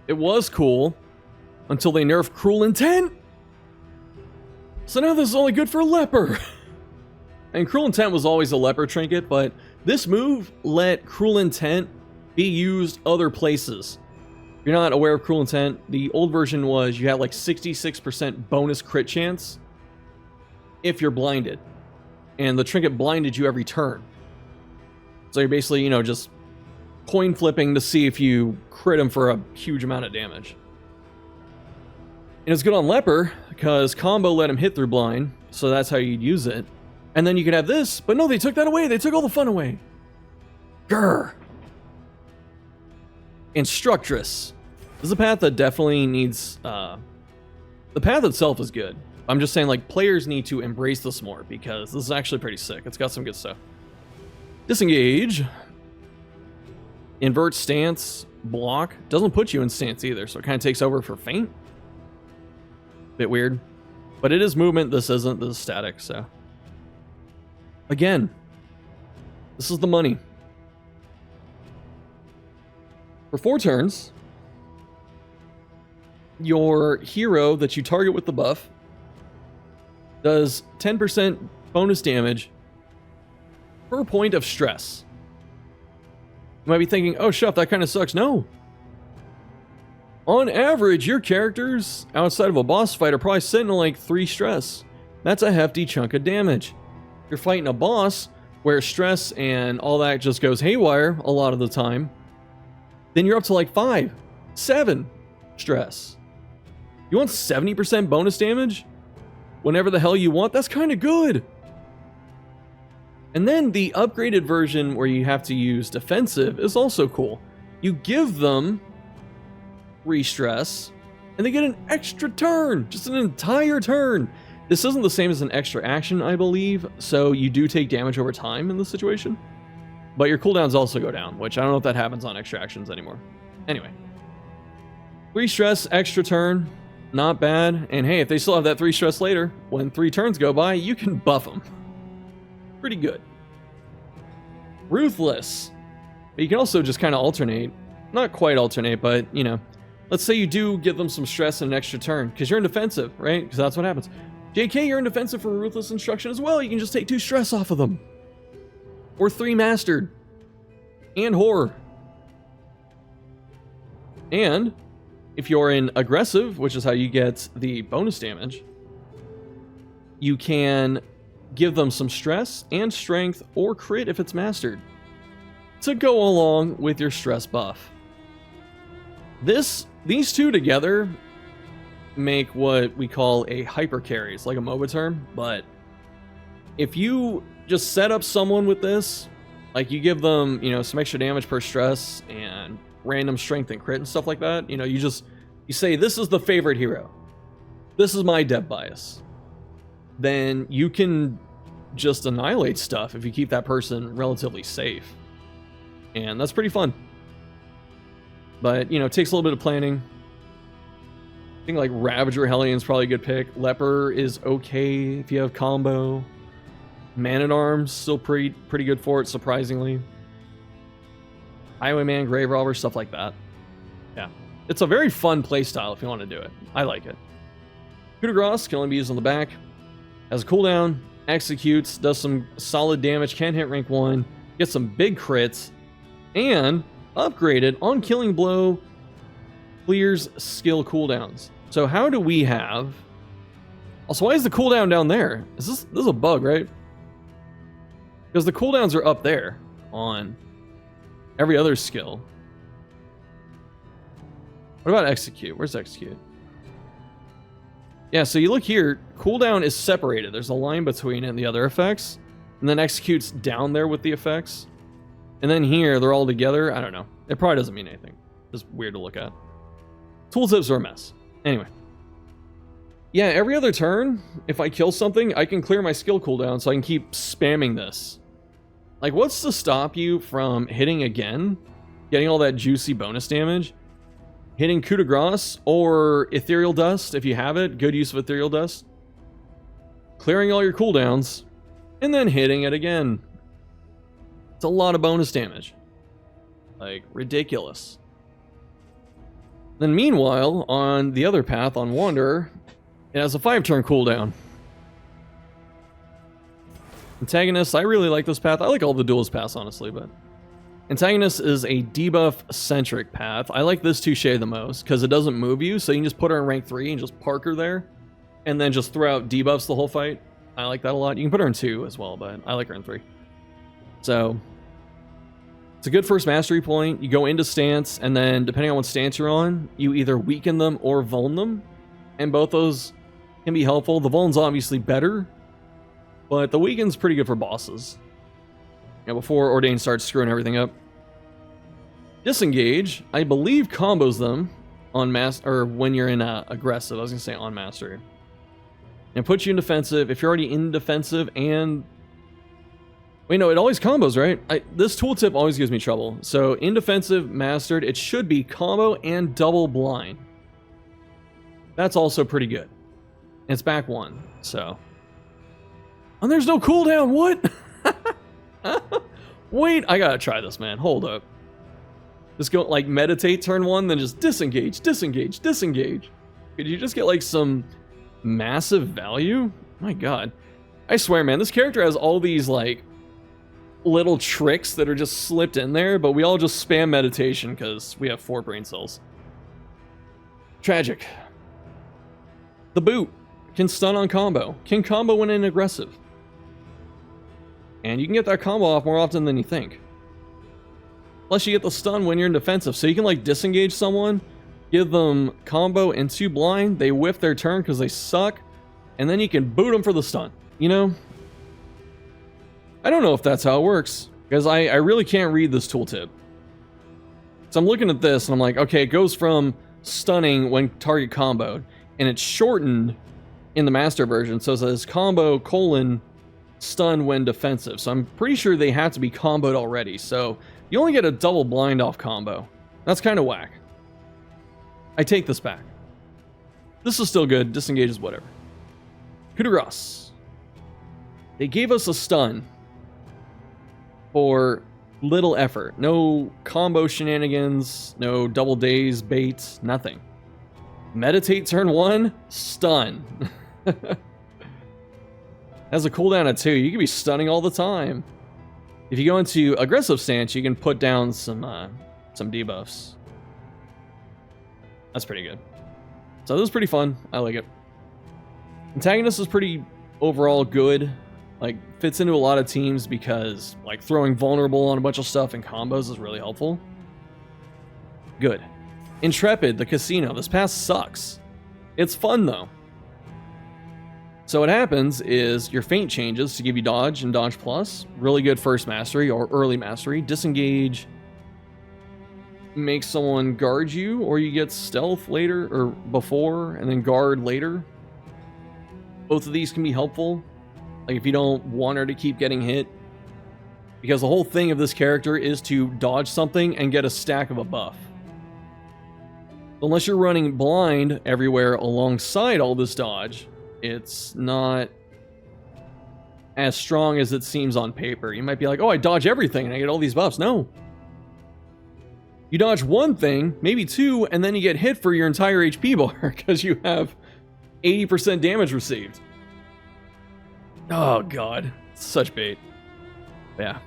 It was cool until they nerfed Cruel Intent. So now this is only good for Leper. And Cruel Intent was always a Leper trinket, but this move let Cruel Intent be used other places. If you're not aware of Cruel Intent, the old version was you had like 66% bonus crit chance if you're blinded. And the trinket blinded you every turn. So you're basically, you know, just coin flipping to see if you crit him for a huge amount of damage. And it's good on Leper, because combo let him hit through blind, so that's how you'd use it. And then you could have this, but no, they took that away. They took all the fun away. Grr. Instructress. This is a path that definitely needs... the path itself is good. I'm just saying, like, players need to embrace this more, because this is actually pretty sick. It's got some good stuff. Disengage. Invert stance. Block. Doesn't put you in stance either, so it kind of takes over for feint. Bit weird. But it is movement. This isn't. This is static, so... Again, this is the money. For 4 turns, your hero that you target with the buff does 10% bonus damage per point of stress. You might be thinking, oh, Shuff, that kind of sucks. No. On average, your characters outside of a boss fight are probably sitting at like 3 stress. That's a hefty chunk of damage. You're fighting a boss where stress and all that just goes haywire a lot of the time, then you're up to like 5, 7 stress. You want 70% bonus damage whenever the hell you want? That's kind of good. And then the upgraded version where you have to use defensive is also cool. You give them 3 stress and they get an extra turn, just an entire turn. This isn't the same as an extra action, I believe, so you do take damage over time in this situation. But your cooldowns also go down, which I don't know if that happens on extra actions anymore. Anyway. 3 stress, extra turn, not bad. And hey, if they still have that 3 stress later, when 3 turns go by, you can buff them. Pretty good. Ruthless. But you can also just kind of alternate. Not quite alternate, but, you know. Let's say you do give them some stress and an extra turn, because you're in defensive, right? Because that's what happens. JK, you're in defensive for Ruthless Instruction as well. You can just take 2 stress off of them. Or 3 Mastered. And Horror. And if you're in Aggressive, which is how you get the bonus damage, you can give them some stress and strength or crit if it's Mastered to go along with your stress buff. These two together make what we call a hyper carry. It's like a MOBA term, but if you just set up someone with this, like you give them, you know, some extra damage per stress and random strength and crit and stuff like that, you know, you say, this is the favorite hero. This is my dev bias. Then you can just annihilate stuff if you keep that person relatively safe. And that's pretty fun. But, you know, it takes a little bit of planning. I think like Ravager Hellion is probably a good pick. Leper is okay if you have combo. Man-at-Arms still pretty good for it, surprisingly. Highwayman, Grave Robber, stuff like that. Yeah. It's a very fun playstyle if you want to do it. I like it. Coup de grace can only be used on the back. Has a cooldown, executes, does some solid damage, can hit rank 1, gets some big crits, and upgraded on Killing Blow, clears skill cooldowns. So how do we have... Also, why is the cooldown down there? This is a bug, right? Because the cooldowns are up there on every other skill. What about execute? Where's execute? Yeah, so you look here, cooldown is separated. There's a line between it and the other effects. And then execute's down there with the effects. And then here, they're all together. I don't know. It probably doesn't mean anything. It's weird to look at. Tooltips are a mess. Anyway. Yeah, every other turn, if I kill something, I can clear my skill cooldown so I can keep spamming this. Like, what's to stop you from hitting again, getting all that juicy bonus damage, hitting coup de grace or ethereal dust if you have it, good use of ethereal dust, clearing all your cooldowns, and then hitting it again. It's a lot of bonus damage. Like, ridiculous. Then meanwhile, on the other path, on Wanderer, it has a 5-turn cooldown. Antagonist, I really like this path. I like all the duelist paths, honestly, but... Antagonist is a debuff-centric path. I like this Touche the most, because it doesn't move you, so you can just put her in rank 3 and just park her there, and then just throw out debuffs the whole fight. I like that a lot. You can put her in 2 as well, but I like her in 3. So, it's a good first mastery point. You go into stance, and then, depending on what stance you're on, you either weaken them or vuln them, and both those can be helpful. The vuln's obviously better, but the weaken's pretty good for bosses. Yeah, before Ordain starts screwing everything up. Disengage, I believe, combos them on or when you're in aggressive. I was gonna say on mastery, and puts you in defensive. If you're already in defensive and wait, no, it always combos, right? This tooltip always gives me trouble. So in defensive, mastered, it should be combo and double blind. That's also pretty good. And it's back 1, so. And there's no cooldown, what? Wait, I gotta try this, man. Hold up. Just go, like, meditate turn 1, then just disengage, disengage, disengage. Could you just get, like, some massive value? My god. I swear, man, this character has all these, like, little tricks that are just slipped in there, but we all just spam meditation because we have 4 brain cells. Tragic. The boot can stun on combo, can combo when in aggressive. And you can get that combo off more often than you think. Plus you get the stun when you're in defensive, so you can like disengage someone, give them combo and 2 blind, they whiff their turn because they suck, and then you can boot them for the stun, you know? I don't know if that's how it works, because I really can't read this tooltip. So I'm looking at this and I'm like, okay, it goes from stunning when target comboed, and it's shortened in the master version, so it says combo : stun when defensive. So I'm pretty sure they have to be comboed already, so you only get a double blind off combo. That's kind of whack. I take this back. This is still good, disengages, whatever. Coup de grace. They gave us a stun for little effort. No combo shenanigans, no double days, baits, nothing. Meditate turn 1, stun. Has a cooldown of 2. You can be stunning all the time. If you go into aggressive stance, you can put down some debuffs. That's pretty good. So this is pretty fun. I like it. Antagonist is pretty overall good. Like, fits into a lot of teams because, like, throwing vulnerable on a bunch of stuff and combos is really helpful. Good. Intrepid, the casino. This pass sucks. It's fun, though. So what happens is your feint changes to give you dodge and dodge plus. Really good first mastery or early mastery. Disengage makes someone guard you, or you get stealth later or before and then guard later. Both of these can be helpful. Like if you don't want her to keep getting hit. Because the whole thing of this character is to dodge something and get a stack of a buff. Unless you're running blind everywhere alongside all this dodge, it's not as strong as it seems on paper. You might be like, oh, I dodge everything and I get all these buffs. No. You dodge one thing, maybe 2, and then you get hit for your entire HP bar because you have 80% damage received. Oh, God. Such bait. Yeah.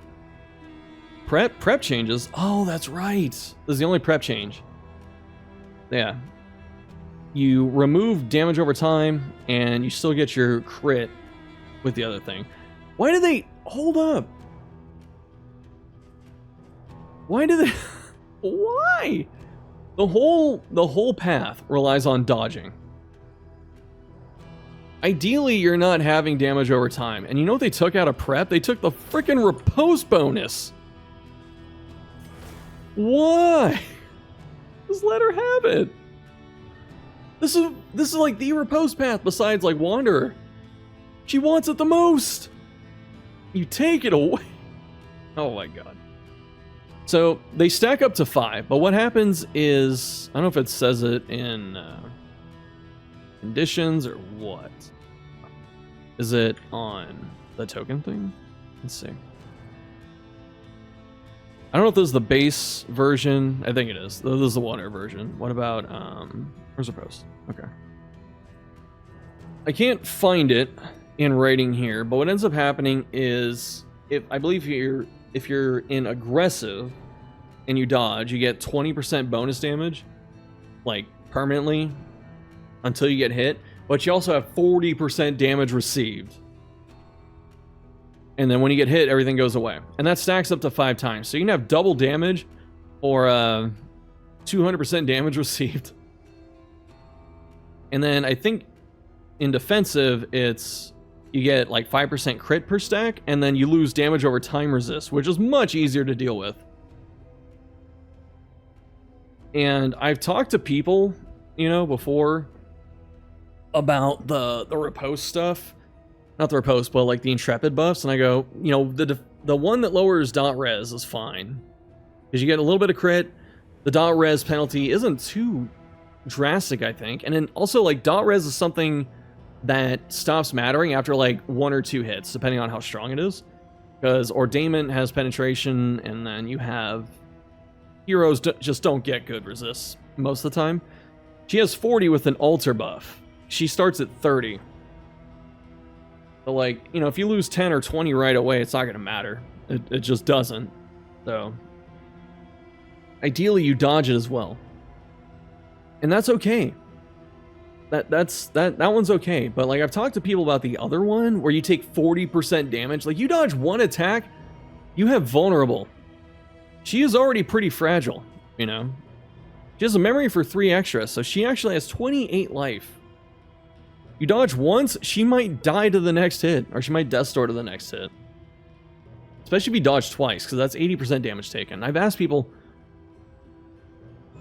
Prep changes. Oh, that's right. This is the only prep change. Yeah. You remove damage over time, and you still get your crit with the other thing. Why do they... Hold up. Why do they... Why? The whole path relies on dodging. Ideally, you're not having damage over time. And you know what they took out of prep? They took the freaking repose bonus. Why? Just let her have it. This is like the repose path besides like Wanderer. She wants it the most. You take it away. Oh my god. So they stack up to 5, but what happens is, I don't know if it says it in conditions or what. Is it on the token thing? Let's see. I don't know if this is the base version. I think it is. This is the water version. What about, where's the post? Okay. I can't find it in writing here, but what ends up happening is, I believe if you're in aggressive and you dodge, you get 20% bonus damage, like permanently, until you get hit, but you also have 40% damage received. And then when you get hit, everything goes away. And that stacks up to 5 times. So you can have double damage or 200% damage received. And then I think in defensive, it's you get like 5% crit per stack, and then you lose damage over time resist, which is much easier to deal with. And I've talked to people, you know, before about the repose stuff. Not the repose, but like the intrepid buffs, and I go, you know, the one that lowers dot res is fine, because you get a little bit of crit. The dot res penalty isn't too drastic, I think, and then also like dot res is something that stops mattering after like 1 or 2 hits, depending on how strong it is, because Ordainment has penetration, and then you have heroes just don't get good resists most of the time. She has 40 with an altar buff. She starts at 30. But like, you know, if you lose 10 or 20 right away, it's not going to matter. It just doesn't. So ideally you dodge it as well. And that's okay. That one's okay. But like, I've talked to people about the other one where you take 40% damage. Like, you dodge 1 attack, you have vulnerable. She is already pretty fragile, you know. She has a memory for 3 extra, so she actually has 28 life. You dodge once, she might die to the next hit, or she might death store to the next hit. Especially if you dodge twice, because that's 80% damage taken. I've asked people,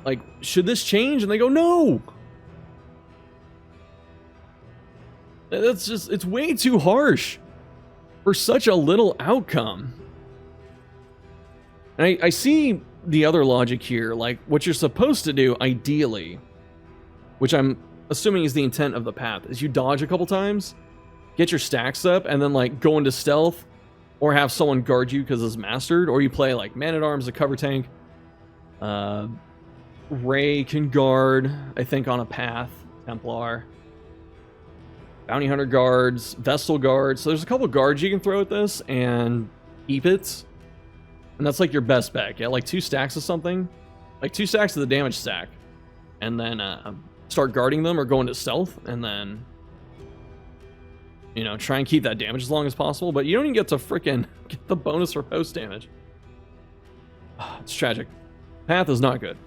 like, should this change? And they go, no! That's just, it's way too harsh for such a little outcome. And I see the other logic here, like, what you're supposed to do, ideally, which I'm assuming is the intent of the path, is you dodge a couple times, get your stacks up, and then like go into stealth, or have someone guard you because it's mastered, or you play like Man-at-Arms, a cover tank. Ray can guard, I think, on a path, Templar. Bounty Hunter guards, Vestal guards, so there's a couple guards you can throw at this and keep it. And that's like your best bet. Get like 2 stacks of something, like 2 stacks of the damage stack, and then start guarding them or go into stealth, and then, you know, try and keep that damage as long as possible. But you don't even get to frickin' get the bonus for post damage. It's tragic. Path is not good.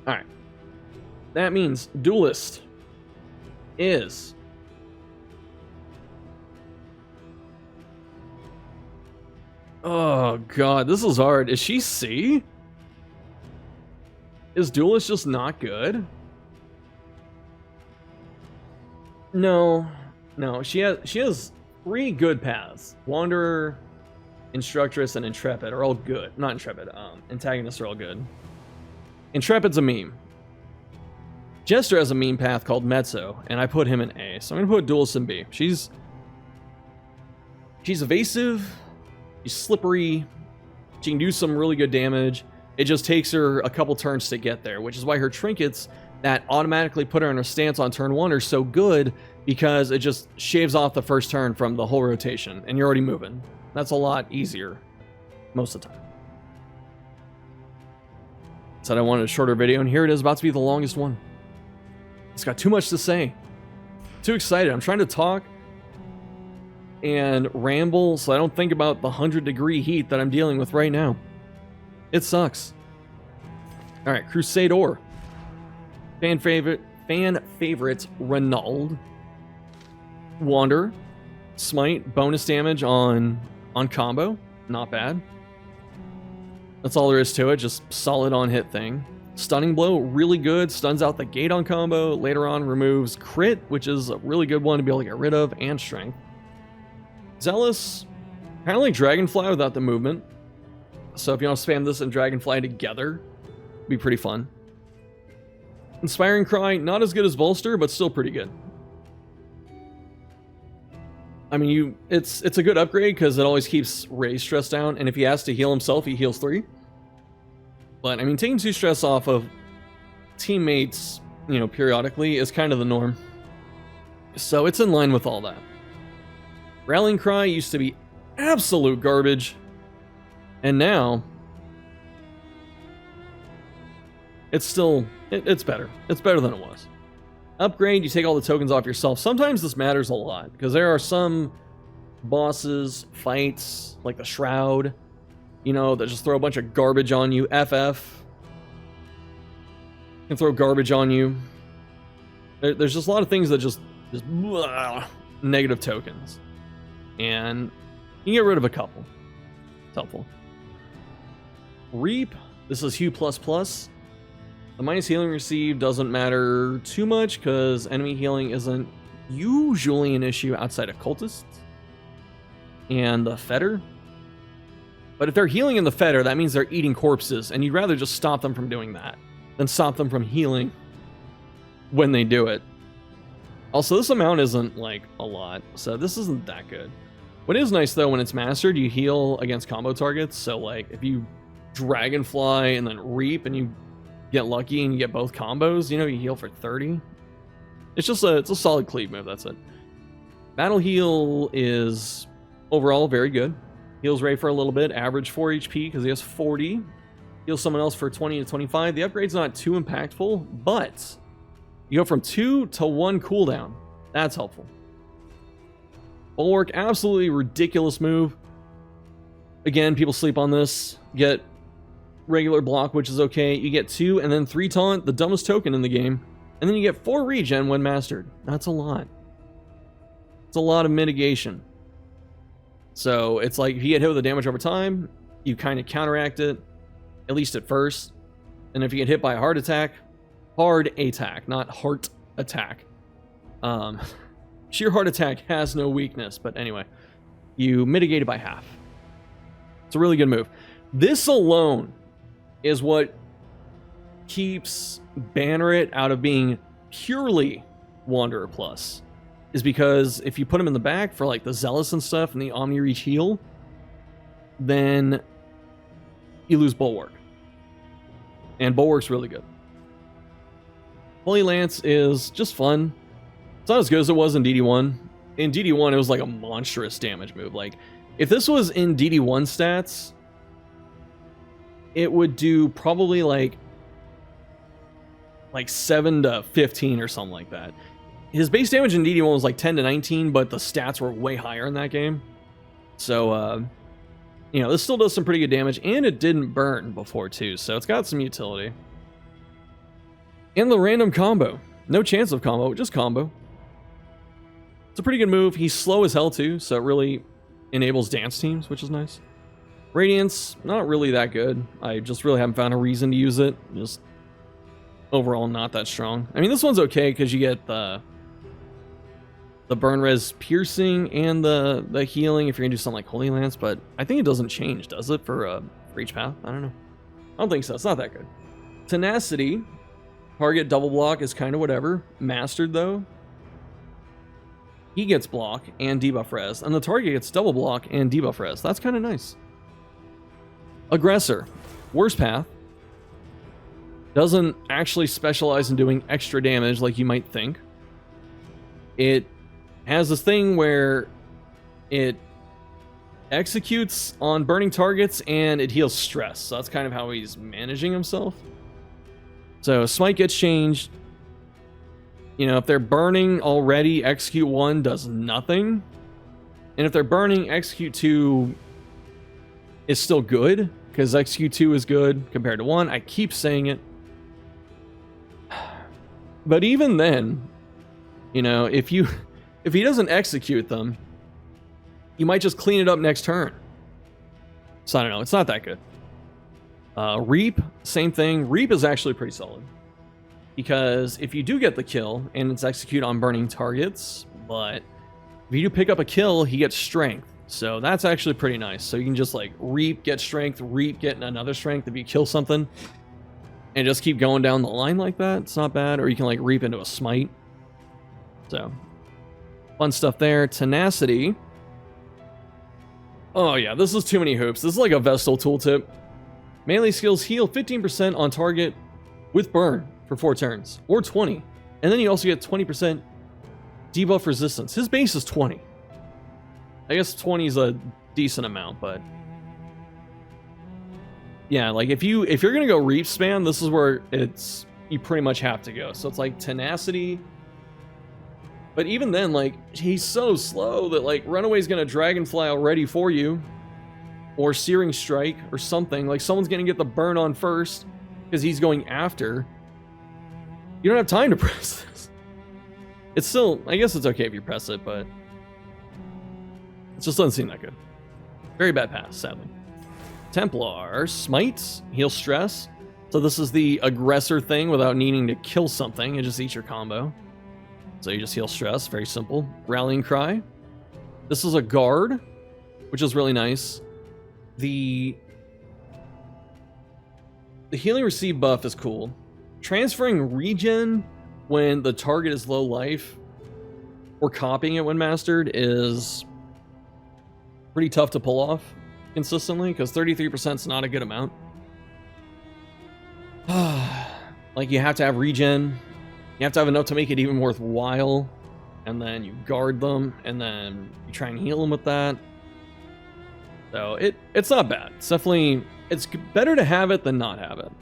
Alright. That means Duelist is oh god, this is hard. Is she C? Is Duelist just not good? No. She has 3 good paths. Wanderer, Instructress, and Intrepid are all good. Not Intrepid. Antagonists are all good. Intrepid's a meme. Jester has a meme path called Mezzo, and I put him in A. So I'm gonna put Duelist in B. She's evasive. She's slippery. She can do some really good damage. It just takes her a couple turns to get there, which is why her trinkets that automatically put her in her stance on turn 1 are so good, because it just shaves off the first turn from the whole rotation, and you're already moving. That's a lot easier most of the time. Said I wanted a shorter video, and here it is, about to be the longest one. It's got too much to say. Too excited. I'm trying to talk and ramble so I don't think about the 100-degree heat that I'm dealing with right now. It sucks. Alright, Crusader. Fan favorites, Renauld. Wander. Smite, bonus damage on combo. Not bad. That's all there is to it, just solid on hit thing. Stunning Blow, really good. Stuns out the gate on combo. Later on, removes crit, which is a really good one to be able to get rid of, and strength. Zealous, kind of like Dragonfly without the movement. So if you want to spam this and Dragonfly together, it'd be pretty fun. Inspiring Cry, not as good as Bolster, but still pretty good. I mean, it's a good upgrade because it always keeps Ray's stress down, and if he has to heal himself, he heals 3. But I mean, taking 2 stress off of teammates, you know, periodically is kind of the norm. So it's in line with all that. Rallying Cry used to be absolute garbage, and now it's still it's better. It's better than it was. Upgrade, you take all the tokens off yourself. Sometimes this matters a lot, because there are some bosses, fights, like the Shroud, you know, that just throw a bunch of garbage on you. FF can throw garbage on you. There's just a lot of things that just negative tokens. And you can get rid of a couple. It's helpful. Reap, this is Hue++. The minus healing received doesn't matter too much because enemy healing isn't usually an issue outside of cultists and the fetter. But if they're healing in the fetter, that means they're eating corpses, and you'd rather just stop them from doing that than stop them from healing when they do it. Also, this amount isn't like a lot, so this isn't that good. What is nice though, when it's mastered, you heal against combo targets. So like if you Dragonfly and then Reap and you get lucky and you get both combos, you know, you heal for 30. It's a solid cleave move, that's it. Battle Heal is overall very good. Heals Ray for a little bit, average 4 HP because he has 40. Heals someone else for 20 to 25. The upgrade's not too impactful, but you go from 2 to 1 cooldown. That's helpful. Bulwark, absolutely ridiculous move. Again, people sleep on this. Get regular block, which is okay. You get 2 and then 3 taunt, the dumbest token in the game. And then you get 4 regen when mastered. That's a lot. It's a lot of mitigation. So it's like if you get hit with the damage over time, you kind of counteract it, at least at first. And if you get hit by a hard attack, not heart attack. Sheer heart attack has no weakness, but anyway, you mitigate it by half. It's a really good move. This alone is what keeps Banneret out of being purely Wanderer Plus, is because if you put him in the back for like the Zealous and stuff and the Omni Reach heal, then you lose Bulwark. And Bulwark's really good. Holy Lance is just fun. It's not as good as it was in DD1. In DD1, it was like a monstrous damage move. Like, if this was in DD1 stats, it would do probably like 7 to 15 or something like that. His base damage in DD1 was like 10 to 19, but the stats were way higher in that game. So, you know, this still does some pretty good damage, and it didn't burn before too, so it's got some utility. And the random combo. No chance of combo, just combo. It's a pretty good move. He's slow as hell too, so it really enables dance teams, which is nice. Radiance, not really that good. I just really haven't found a reason to use it. Just overall not that strong. I mean, this one's okay because you get the burn res piercing and the healing if you're gonna do something like Holy Lance, but I think it doesn't change, does it, for each path? I don't know. I don't think so. It's not that good. Tenacity, target double block is kind of whatever. Mastered though, he gets block and debuff res, and the target gets double block and debuff res. That's kind of nice. Aggressor, worst path. Doesn't actually specialize in doing extra damage like you might think. It has this thing where it executes on burning targets and it heals stress. So that's kind of how he's managing himself. So Smite gets changed. You know, if they're burning already, Execute 1 does nothing. And if they're burning, Execute 2 is still good, because Execute 2 is good compared to 1. I keep saying it. But even then, you know, if he doesn't execute them, you might just clean it up next turn. So I don't know, it's not that good. Reap, same thing. Reap is actually pretty solid. Because if you do get the kill, and it's execute on burning targets, but if you do pick up a kill, he gets strength. So that's actually pretty nice. So you can just like reap, get strength, reap, get another strength if you kill something. And just keep going down the line like that. It's not bad. Or you can like reap into a smite. So fun stuff there. Tenacity. Oh yeah, this is too many hoops. This is like a Vestal tooltip. Melee skills heal 15% on target with burn for 4 turns, or 20. And then you also get 20% debuff resistance. His base is 20. I guess 20 is a decent amount, but yeah, like if you're gonna go reap spam, this is where you pretty much have to go. So it's like tenacity. But even then, like, he's so slow that like Runaway's gonna dragonfly already for you. Or Searing Strike or something. Like someone's gonna get the burn on first because he's going after. You don't have time to press this. It's still, I guess it's okay if you press it, but it just doesn't seem that good. Very bad pass, sadly. Templar, Smite, heal stress. So this is the aggressor thing without needing to kill something. It just eats your combo. So you just heal stress, very simple. Rallying Cry. This is a guard, which is really nice. The healing receive buff is cool. Transferring regen when the target is low life or copying it when mastered is pretty tough to pull off consistently because 33% is not a good amount. Like you have to have regen. You have to have enough to make it even worthwhile. And then you guard them and then you try and heal them with that. So it's not bad. It's definitely, it's better to have it than not have it.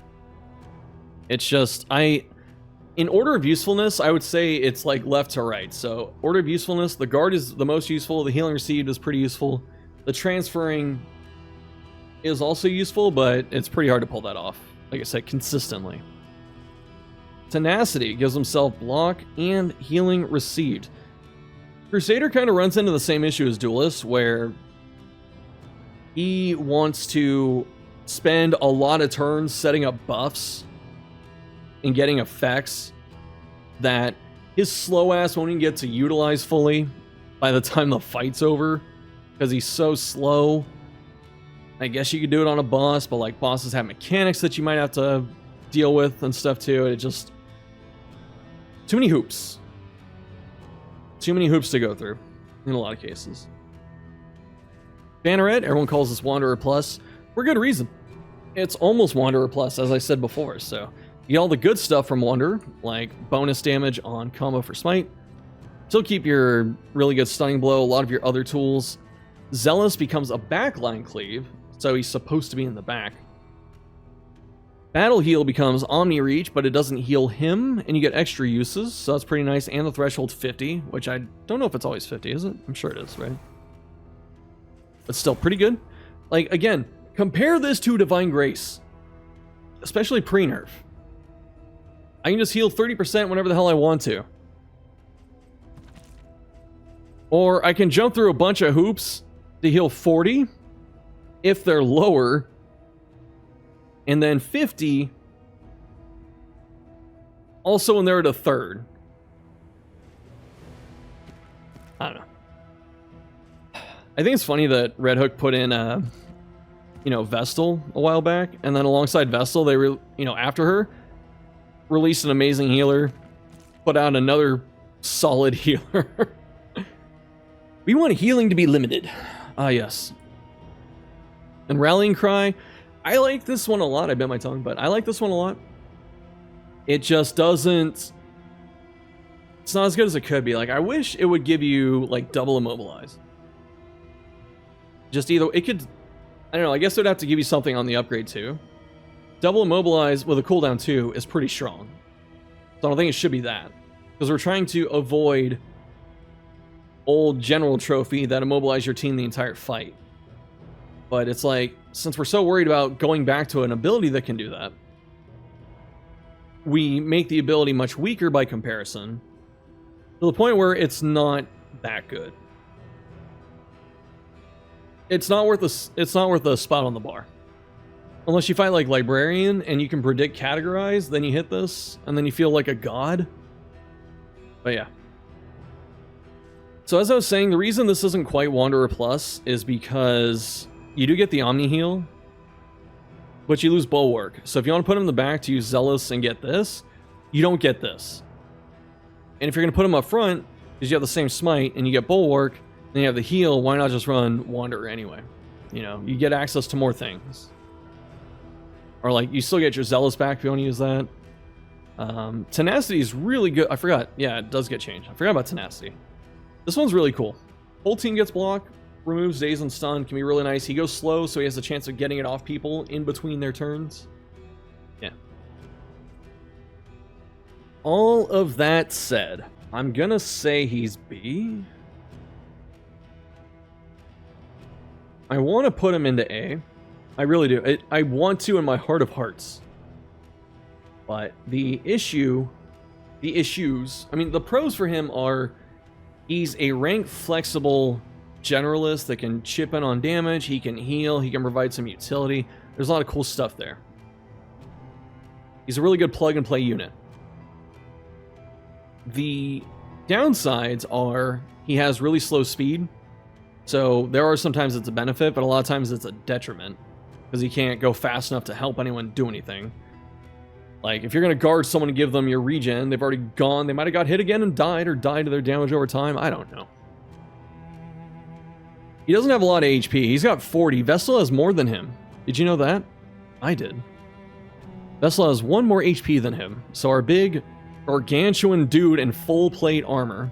It's just, in order of usefulness, I would say it's like left to right. So order of usefulness, the guard is the most useful. The healing received is pretty useful. The transferring is also useful, but it's pretty hard to pull that off. Like I said, consistently. Tenacity gives himself block and healing received. Crusader kind of runs into the same issue as Duelist, where he wants to spend a lot of turns setting up buffs and getting effects that his slow ass won't even get to utilize fully by the time the fight's over because he's so slow. I guess you could do it on a boss, but like bosses have mechanics that you might have to deal with and stuff too. It just, too many hoops. Too many hoops to go through in a lot of cases. Banneret, everyone calls this Wanderer Plus for good reason. It's almost Wanderer Plus, as I said before, so you get all the good stuff from Wanderer, like bonus damage on combo for Smite. Still keep your really good stunning blow, a lot of your other tools. Zealous becomes a backline cleave, so he's supposed to be in the back. Battle Heal becomes Omni Reach, but it doesn't heal him, and you get extra uses, so that's pretty nice. And the threshold's 50, which I don't know if it's always 50, is it? I'm sure it is, right? But still pretty good. Like, again, compare this to Divine Grace, especially pre-nerf. I can just heal 30% whenever the hell I want to. Or I can jump through a bunch of hoops to heal 40 if they're lower, and then 50 also when they're at a third. I don't know. I think it's funny that Red Hook put in, Vestal a while back, and then alongside Vestal, they after her, released an amazing healer, put out another solid healer. We want healing to be limited. Ah, yes. And Rallying Cry, I like this one a lot. I bit my tongue, but I like this one a lot. It just doesn't... It's not as good as it could be. Like, I wish it would give you, like, double immobilize. Just either... It could... I don't know. I guess it would have to give you something on the upgrade, too. Double immobilize with a cooldown, too, is pretty strong. So I don't think it should be that. Because we're trying to avoid old general trophy that immobilize your team the entire fight. But it's like, since we're so worried about going back to an ability that can do that, we make the ability much weaker by comparison, to the point where it's not that good. It's not worth a spot on the bar. Unless you fight like Librarian and you can predict categorize, then you hit this, and then you feel like a god. But yeah. So as I was saying, the reason this isn't quite Wanderer Plus is because you do get the Omni Heal, but you lose Bulwark. So if you want to put him in the back to use Zealous and get this, you don't get this. And if you're going to put him up front, because you have the same smite and you get Bulwark, then you have the heal, why not just run Wanderer anyway? You know, you get access to more things. Or like, you still get your Zealous back if you want to use that. Tenacity is really good. I forgot. Yeah, it does get changed. I forgot about Tenacity. This one's really cool. Whole team gets block, removes daze and stun, can be really nice. He goes slow, so he has a chance of getting it off people in between their turns. Yeah. All of that said, I'm gonna say he's B. I want to put him into A. I really do. I want to in my heart of hearts. But the issues, I mean, the pros for him are he's a rank flexible generalist that can chip in on damage, he can heal, he can provide some utility. There's a lot of cool stuff there. He's a really good plug and play unit. The downsides are he has really slow speed. So there are sometimes it's a benefit, but a lot of times it's a detriment because he can't go fast enough to help anyone do anything. Like, if you're going to guard someone and give them your regen, they've already gone. They might have got hit again and died, or died to their damage over time. I don't know. He doesn't have a lot of HP. He's got 40. Vestal has more than him. Did you know that? I did. Vestal has 1 more HP than him. So our big, gargantuan dude in full plate armor.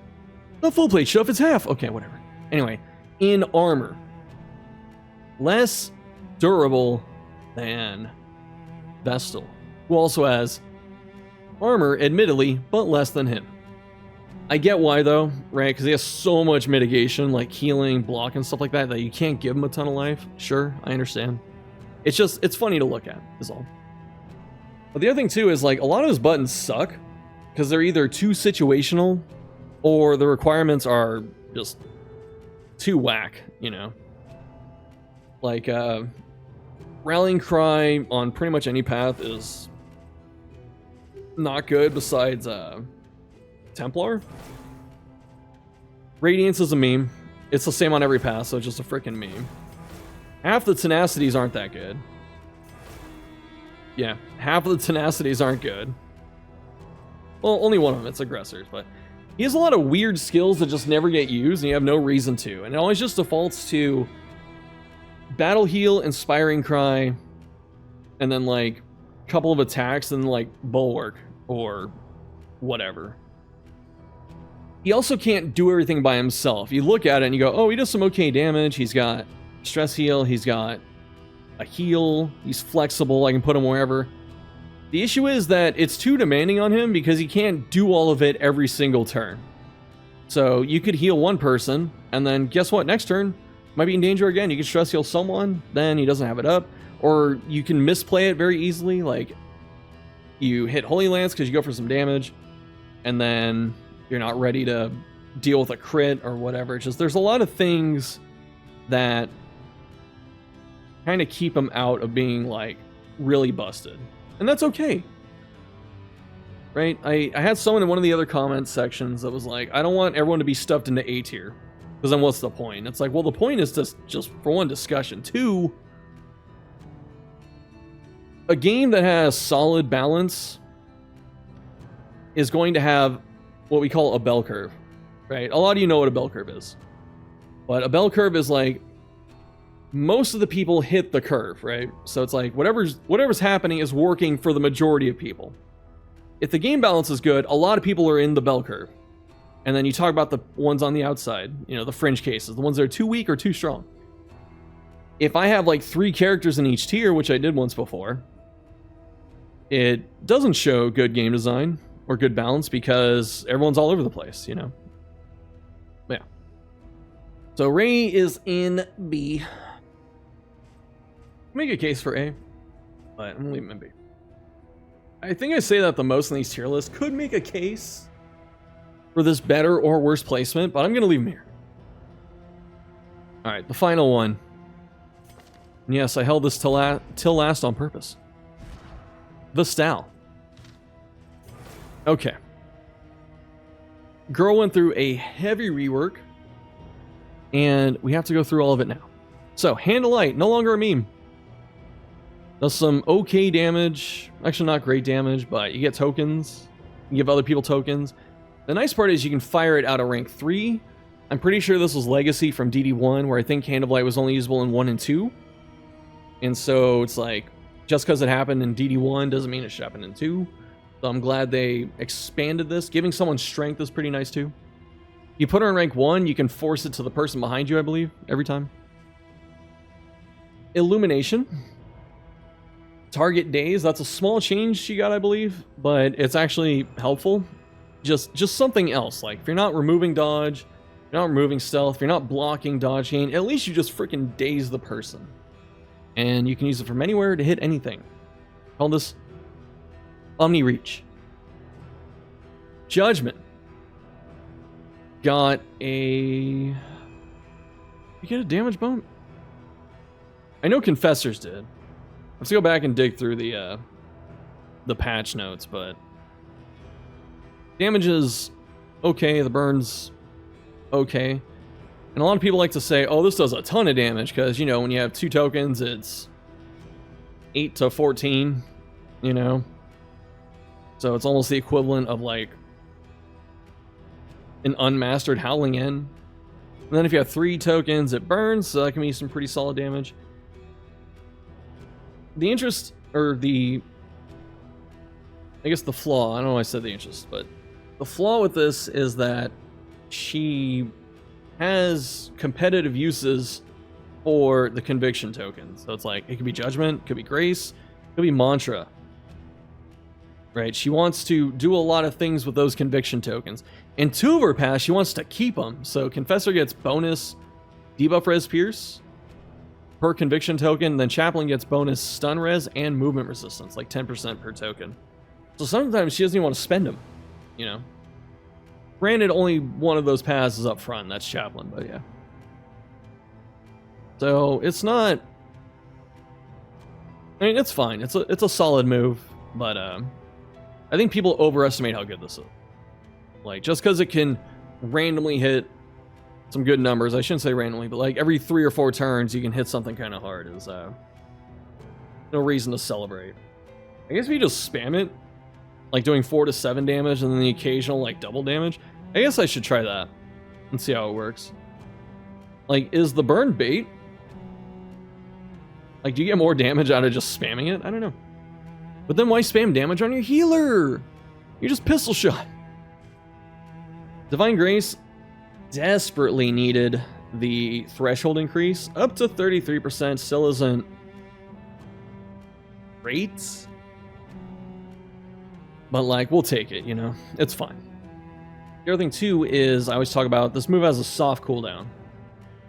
Not full plate stuff, it's half. Okay, whatever. Anyway, in armor. Less durable than Vestal, who also has armor, admittedly, but less than him. I get why, though, right? Because he has so much mitigation, like healing, block, and stuff like that, that you can't give him a ton of life. Sure, I understand. It's just, it's funny to look at, is all. But the other thing, too, is, like, a lot of his buttons suck, because they're either too situational, or the requirements are just too whack, you know? Like, Rallying Cry on pretty much any path is not good besides Templar. Radiance is a meme. It's the same on every path, so it's just a freaking meme. Half the tenacities aren't that good. Yeah, half of the tenacities aren't good. Well, only one of them, it's aggressors, but he has a lot of weird skills that just never get used, and you have no reason to. And it always just defaults to Battle Heal, Inspiring Cry, and then like a couple of attacks, and like Bulwark or whatever. He also can't do everything by himself. You look at it and you go, oh, he does some okay damage. He's got stress heal, he's got a heal, he's flexible, I can put him wherever. The issue is that it's too demanding on him because he can't do all of it every single turn. So you could heal one person, and then guess what? Next turn, might be in danger again. You can stress heal someone, then he doesn't have it up. Or you can misplay it very easily, like you hit Holy Lance because you go for some damage, and then you're not ready to deal with a crit or whatever. It's just, there's a lot of things that kind of keep him out of being like really busted. And that's okay. Right? I had someone in one of the other comment sections that was like, I don't want everyone to be stuffed into A tier. Because then what's the point? It's like, well, the point is just for one, discussion. 2, a game that has solid balance is going to have what we call a bell curve, right? A lot of you know what a bell curve is. But a bell curve is like, most of the people hit the curve, right? So it's like, whatever's happening is working for the majority of people. If the game balance is good, a lot of people are in the bell curve. And then you talk about the ones on the outside, you know, the fringe cases, the ones that are too weak or too strong. If I have like 3 characters in each tier, which I did once before, it doesn't show good game design or good balance because everyone's all over the place, you know? Yeah. So Ray is in B. Make a case for A, but I'm gonna leave him in B. I think I say that the most in these tier lists. Could make a case for this better or worse placement, but I'm gonna leave him here. Alright, the final one. And yes, I held this till last on purpose. Vestal. Okay. Girl went through a heavy rework, and we have to go through all of it now. So, Hand of Light, no longer a meme. Does some okay damage. Actually, not great damage, but you get tokens. You give other people tokens. The nice part is you can fire it out of rank 3. I'm pretty sure this was Legacy from DD1, where I think Hand of Light was only usable in 1 and 2. And so it's like, just because it happened in DD1 doesn't mean it should happen in 2. So I'm glad they expanded this. Giving someone strength is pretty nice too. You put her in rank 1, you can force it to the person behind you, I believe, every time. Illumination. Target days, that's a small change she got, I believe, but it's actually helpful. Just something else. Like, if you're not removing dodge, if you're not removing stealth, if you're not blocking dodge gain, at least you just freaking daze the person. And you can use it from anywhere to hit anything. Call this Omni Reach. Judgment. Got a... You get a damage bump? I know Confessors did. Let's go back and dig through the patch notes, but... Damage is okay, the burn's okay. And a lot of people like to say, oh, this does a ton of damage, because, you know, when you have 2 tokens, it's 8 to 14, you know? So it's almost the equivalent of, like, an unmastered Howling End. And then if you have 3 tokens, it burns, so that can be some pretty solid damage. The interest, or the... I guess the flaw, I don't know why I said the interest, but... The flaw with this is that she has competitive uses for the conviction token. So it's like, it could be Judgment, could be Grace, could be Mantra. Right? She wants to do a lot of things with those conviction tokens. In 2 of her paths, she wants to keep them. So Confessor gets bonus debuff res pierce per conviction token, then Chaplain gets bonus stun res and movement resistance, like 10% per token. So sometimes she doesn't even want to spend them, you know? Granted, only one of those paths is up front, that's Chaplain, but yeah. So, it's not... I mean, it's fine. It's a solid move, but I think people overestimate how good this is. Like, just because it can randomly hit some good numbers, I shouldn't say randomly, but like every 3 or 4 turns you can hit something kind of hard is no reason to celebrate. I guess if you just spam it, like doing 4 to 7 damage and then the occasional like double damage, I guess I should try that and see how it works. Like, is the burn bait? Like, do you get more damage out of just spamming it? I don't know. But then why spam damage on your healer? You just pistol shot. Divine Grace desperately needed the threshold increase. Up to 33% still isn't great. But, like, we'll take it, you know? It's fine. The other thing, too, is I always talk about this move has a soft cooldown.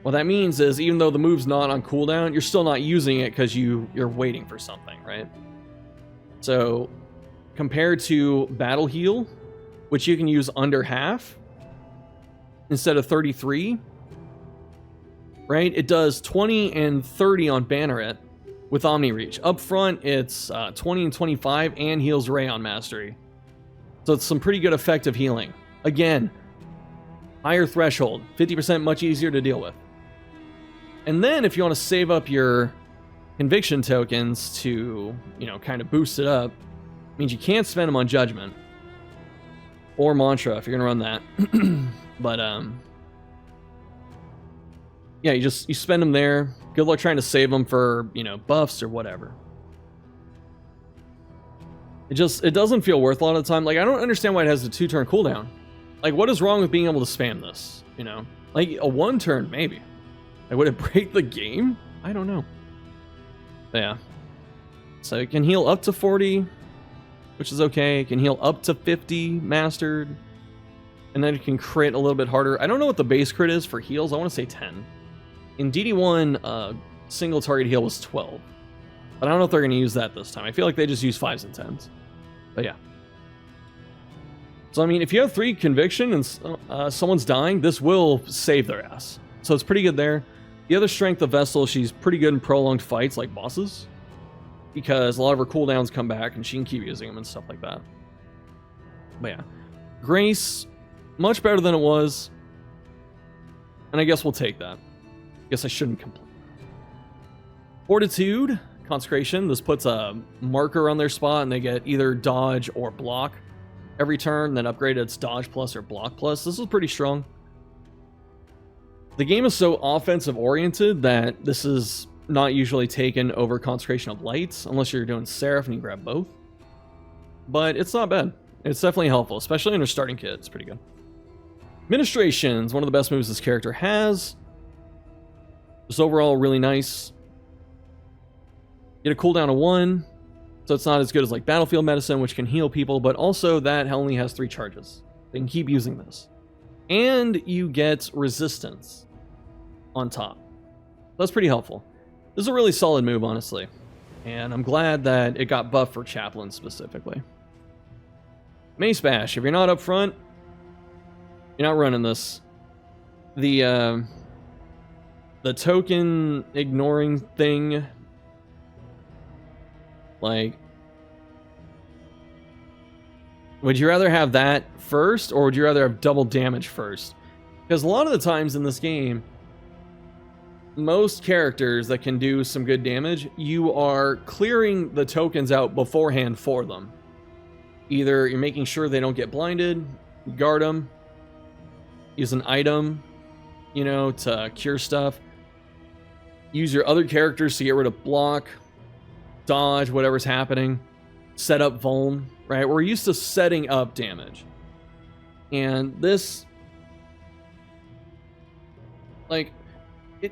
What that means is even though the move's not on cooldown, you're still not using it because you're waiting for something, right? So, compared to Battle Heal, which you can use under half, instead of 33, right? It does 20 and 30 on Banneret with Omni Reach. Up front, it's 20 and 25 and heals Ray on Mastery. So it's some pretty good effective healing. Again, higher threshold, 50% much easier to deal with. And then if you want to save up your conviction tokens to, you know, kind of boost it up, means you can't spend them on Judgment or Mantra if you're going to run that. But, yeah, you spend them there. Good luck trying to save them for, you know, buffs or whatever. It doesn't feel worth a lot of the time. Like, I don't understand why it has a 2-turn cooldown. Like, what is wrong with being able to spam this, you know? Like, a 1-turn, maybe. Like, would it break the game? I don't know. But yeah. So it can heal up to 40, which is okay. It can heal up to 50 mastered. And then it can crit a little bit harder. I don't know what the base crit is for heals. I want to say 10. In DD1, single target heal was 12. But I don't know if they're going to use that this time. I feel like they just use 5s and 10s. But yeah. So, I mean, if you have 3 conviction and someone's dying, this will save their ass. So it's pretty good there. The other strength of Vessel, she's pretty good in prolonged fights like bosses, because a lot of her cooldowns come back and she can keep using them and stuff like that. But yeah, Grace, much better than it was, and I guess we'll take that. Guess I shouldn't complain. Fortitude, Consecration, this puts a marker on their spot and they get either dodge or block every turn, then upgrade its dodge plus or block plus. This is pretty strong. The game is so offensive oriented that this is not usually taken over Consecration of Lights, unless you're doing Seraph and you grab both. But it's not bad. It's definitely helpful, especially in a starting kit. It's pretty good. Administration's one of the best moves this character has. Just overall really nice. Get a cooldown of 1, so it's not as good as like Battlefield Medicine, which can heal people, but also that only has 3 charges. They can keep using this. And you get resistance on top. That's pretty helpful. This is a really solid move, honestly. And I'm glad that it got buffed for Chaplain specifically. Mace Bash. If you're not up front, you're not running this. The token ignoring thing, like, would you rather have that first, or would you rather have double damage first? Because a lot of the times in this game, most characters that can do some good damage, you are clearing the tokens out beforehand for them. Either you're making sure they don't get blinded, guard them, use an item, you know, to cure stuff. Use your other characters to get rid of block, dodge, whatever's happening. Set up vuln, right? We're used to setting up damage. And this, like,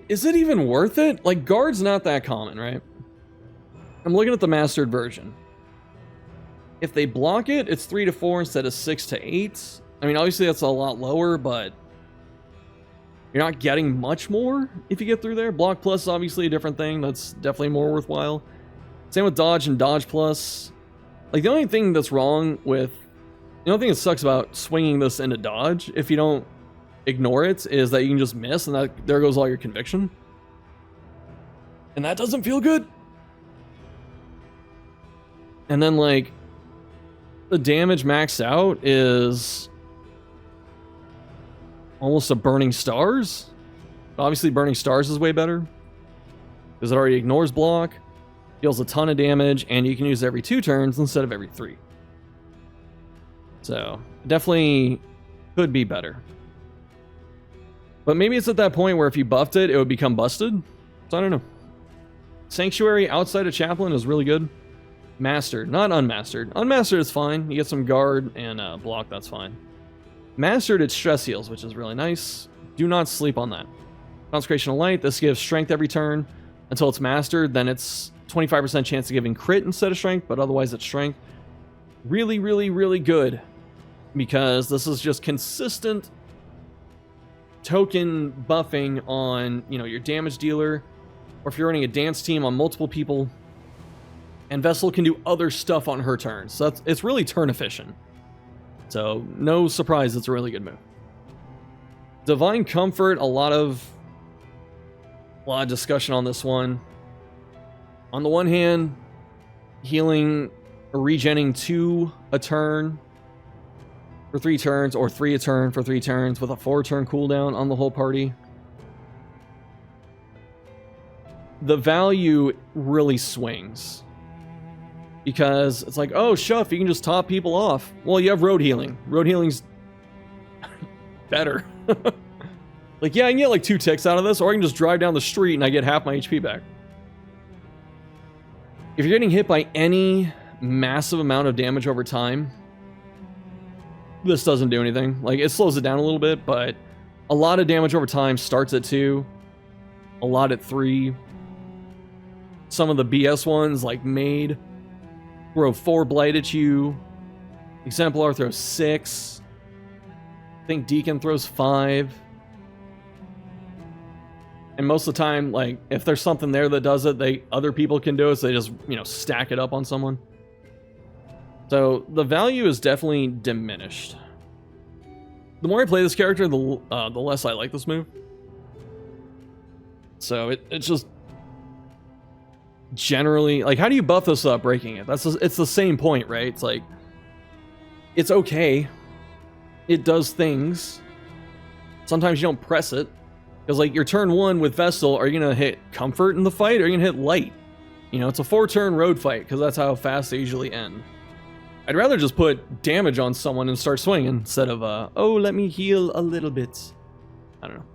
is it even worth it? Like, guard's not that common, right? I'm looking at the mastered version. If they block it, it's 3 to 4 instead of 6 to 8. I mean, obviously that's a lot lower, but you're not getting much more if you get through there. Block plus is obviously a different thing. That's definitely more worthwhile. Same with dodge and dodge plus. Like, the only thing that's wrong with... The only thing that sucks about swinging this into dodge, if you don't ignore it, is that you can just miss, and that there goes all your conviction. And that doesn't feel good. And then, like, the damage maxed out is almost a Burning Stars. Obviously, Burning Stars is way better because it already ignores block, deals a ton of damage, and you can use it every 2 turns instead of every 3. So, definitely could be better. But maybe it's at that point where if you buffed it, it would become busted. So, I don't know. Sanctuary outside of Chaplain is really good. Mastered, not unmastered. Unmastered is fine. You get some guard and block, that's fine. Mastered, it's stress heals, which is really nice. Do not sleep on that. Consecration of Light, this gives strength every turn until it's mastered. Then it's 25% chance of giving crit instead of strength, but otherwise it's strength. Really, really, really good, because this is just consistent token buffing on, you know, your damage dealer, or if you're running a dance team on multiple people. And Vessel can do other stuff on her turn. So it's really turn efficient. So no surprise, it's a really good move. Divine Comfort, a lot of discussion on this one. On the one hand, healing or regenning 2 a turn for 3 turns, or 3 a turn for 3 turns with a 4-turn cooldown on the whole party. The value really swings. Because it's like, oh, Shuff, you can just top people off. Well, you have road healing. Road healing's better. Like, yeah, I can get like 2 ticks out of this, or I can just drive down the street and I get half my HP back. If you're getting hit by any massive amount of damage over time, this doesn't do anything. Like, it slows it down a little bit, but a lot of damage over time starts at 2, a lot at 3. Some of the BS ones, like Maid, throw 4 blight at you. Exemplar throws 6. I think Deacon throws 5. And most of the time, like, if there's something there that does it, other people can do it, so they just, you know, stack it up on someone. So the value is definitely diminished. The more I play this character, the less I like this move. So it's just generally, like, how do you buff this up breaking it? It's the same point, right? It's like, it's okay. It does things. Sometimes you don't press it. Because, like, your turn 1 with Vestal, are you going to hit Comfort in the fight, or are you going to hit Light? You know, it's a 4-turn road fight, because that's how fast they usually end. I'd rather just put damage on someone and start swinging, instead of, oh, let me heal a little bit. I don't know.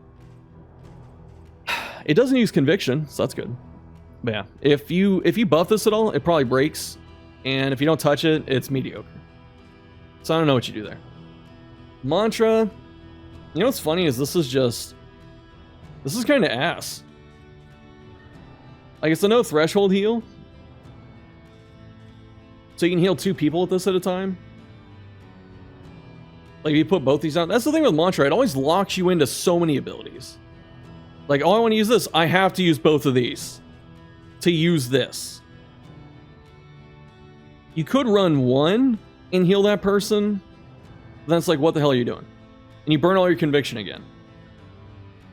It doesn't use Conviction, so that's good. But yeah, if you buff this at all, it probably breaks. And if you don't touch it, it's mediocre. So I don't know what you do there. Mantra. You know what's funny is this is kind of ass. Like, it's a no threshold heal. So you can heal 2 people with this at a time. Like, if you put both these down. That's the thing with Mantra. It always locks you into so many abilities. Like, oh, I want to use this. I have to use both of these to use this. You could run 1 and heal that person. Then it's like, what the hell are you doing? And you burn all your conviction again.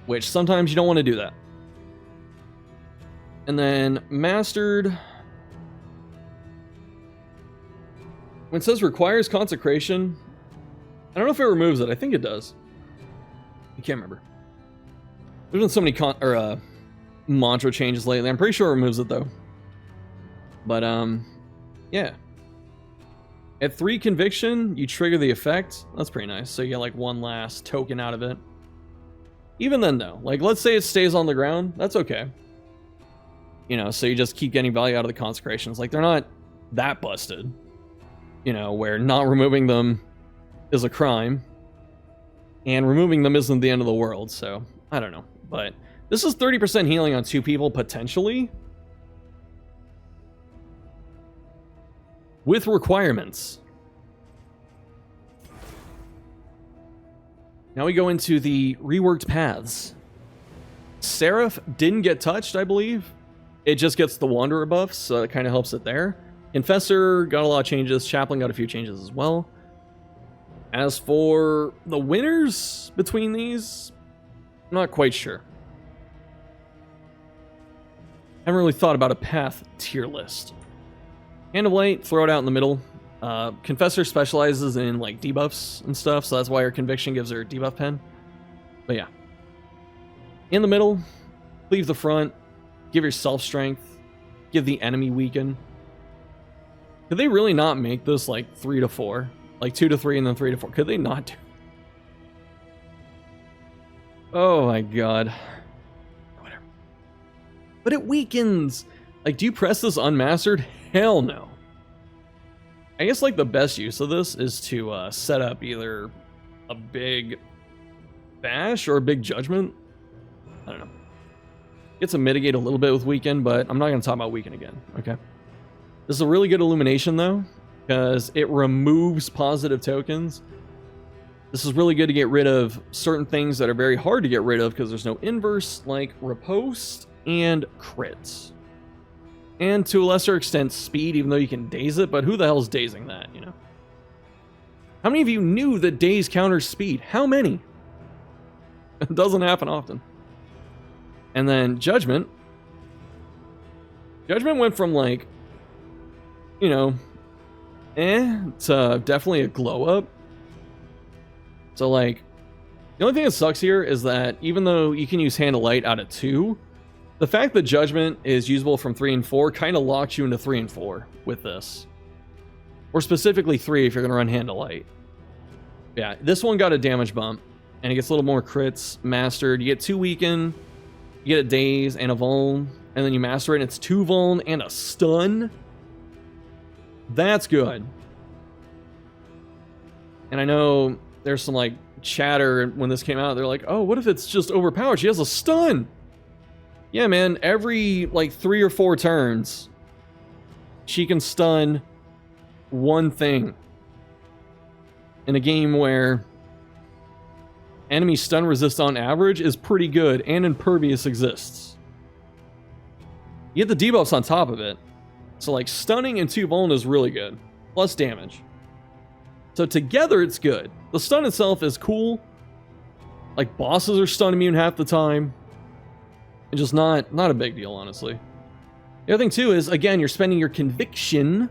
Which sometimes you don't want to do that. And then Mastered. When it says requires consecration, I don't know if it removes it. I think it does. I can't remember. There's been so many mantra changes lately. I'm pretty sure it removes it though. But yeah. At 3 conviction, you trigger the effect. That's pretty nice. So you get like 1 last token out of it. Even then though, like, let's say it stays on the ground. That's okay. You know, so you just keep getting value out of the consecrations. Like, they're not that busted. You know, where not removing them is a crime. And removing them isn't the end of the world. So, I don't know. But this is 30% healing on 2 people, potentially. With requirements. Now we go into the reworked paths. Seraph didn't get touched, I believe. It just gets the Wanderer buffs, so it kind of helps it there. Confessor got a lot of changes. Chaplain got a few changes as well. As for the winners between these, I'm not quite sure. Haven't really thought about a path tier list. Hand of Light, throw it out in the middle. Confessor specializes in like debuffs and stuff, so that's why her conviction gives her debuff pen. But yeah. In the middle, cleave the front, give yourself strength, give the enemy weaken. Could they really not make this like 3 to 4? Like 2 to 3 and then 3 to 4? Could they not do? Oh my god. Whatever. But it weakens. Like, do you press this unmastered? Hell no. I guess like the best use of this is to set up either a big bash or a big judgment. I don't know. Get to mitigate a little bit with weaken, but I'm not going to talk about weaken again. Okay. This is a really good illumination though, because it removes positive tokens. This is really good to get rid of certain things that are very hard to get rid of because there's no inverse, like riposte and crits. And to a lesser extent, speed, even though you can daze it, but who the hell's dazing that, you know? How many of you knew that daze counters speed? How many? It doesn't happen often. And then Judgment. Judgment went from like, you know, to definitely a glow up. So like, the only thing that sucks here is that even though you can use Hand of Light out of 2, the fact that Judgment is usable from 3 and 4 kind of locks you into 3 and 4 with this. Or specifically 3 if you're going to run Hand of Light. Yeah, this one got a damage bump, and it gets a little more crits, mastered. You get 2 weaken, you get a daze and a vuln, and then you master it, and it's 2 vuln and a stun. That's good. And I know there's some like chatter when this came out. They're like, oh, what if it's just overpowered? She has a stun. Yeah, man, every like 3 or 4 turns, she can stun one thing. In a game where enemy stun resist on average is pretty good, and Impervious exists. You get the debuffs on top of it. So like stunning and 2 vuln is really good. Plus damage. So together it's good. The stun itself is cool. Like bosses are stun immune half the time. It's just not a big deal, honestly. The other thing too is, again, you're spending your conviction,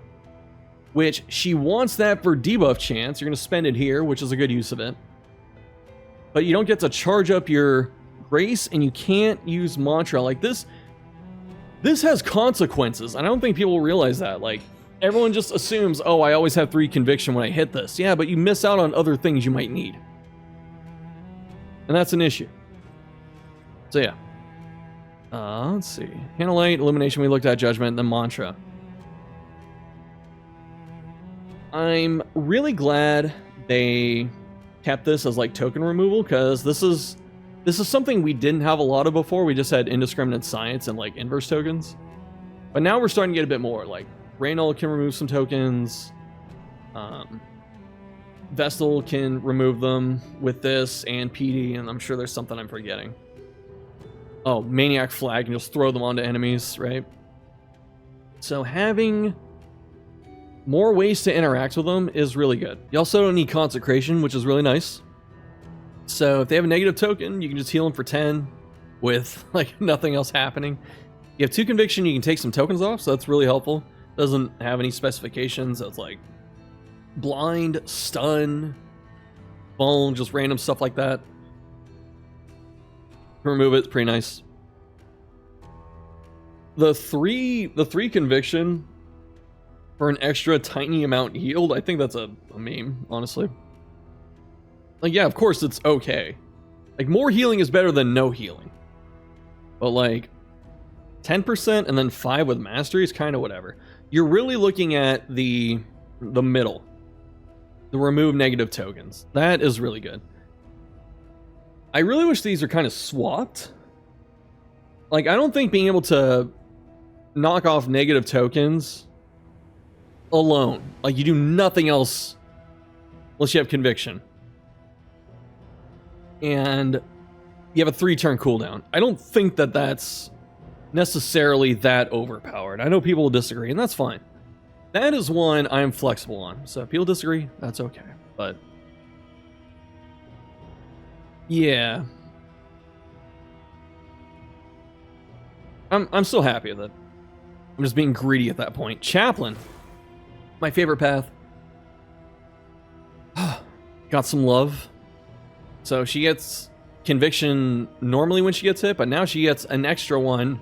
which she wants that for debuff chance. You're going to spend it here, which is a good use of it. But you don't get to charge up your grace, and you can't use mantra. Like this has consequences. I don't think people realize that. Like, everyone just assumes, oh, I always have 3 conviction when I hit this. Yeah, but you miss out on other things you might need. And that's an issue. So yeah. Let's see. Handle Light, Illumination, we looked at Judgment, then Mantra. I'm really glad they kept this as like token removal, because this is something we didn't have a lot of before. We just had Indiscriminate Science and like inverse tokens. But now we're starting to get a bit more. Like Raynal can remove some tokens. Vestal can remove them with this and PD, and I'm sure there's something I'm forgetting. Oh, Maniac Flag can just throw them onto enemies, right? So having more ways to interact with them is really good. You also don't need Consecration, which is really nice. So if they have a negative token, you can just heal them for 10 with like nothing else happening. You have 2 Conviction, you can take some tokens off, so that's really helpful. Doesn't have any specifications, so it's like blind, stun, bone, just random stuff like that. Remove it's pretty nice. The three Conviction for an extra tiny amount healed, I think that's a meme, honestly. Like, yeah, of course it's okay. Like, more healing is better than no healing. But like 10% and then 5 with mastery is kind of whatever. You're really looking at the middle. The remove negative tokens. That is really good. I really wish these are kind of swapped. Like, I don't think being able to knock off negative tokens alone, like you do nothing else unless you have Conviction, and you have a 3-turn cooldown. I don't think that that's necessarily that overpowered. I know people will disagree, and that's fine. That is one I'm flexible on. So if people disagree, that's okay. But yeah, I'm still happy with it. I'm just being greedy at that point. Chaplain, my favorite path. Got some love. So she gets Conviction normally when she gets hit, but now she gets an extra one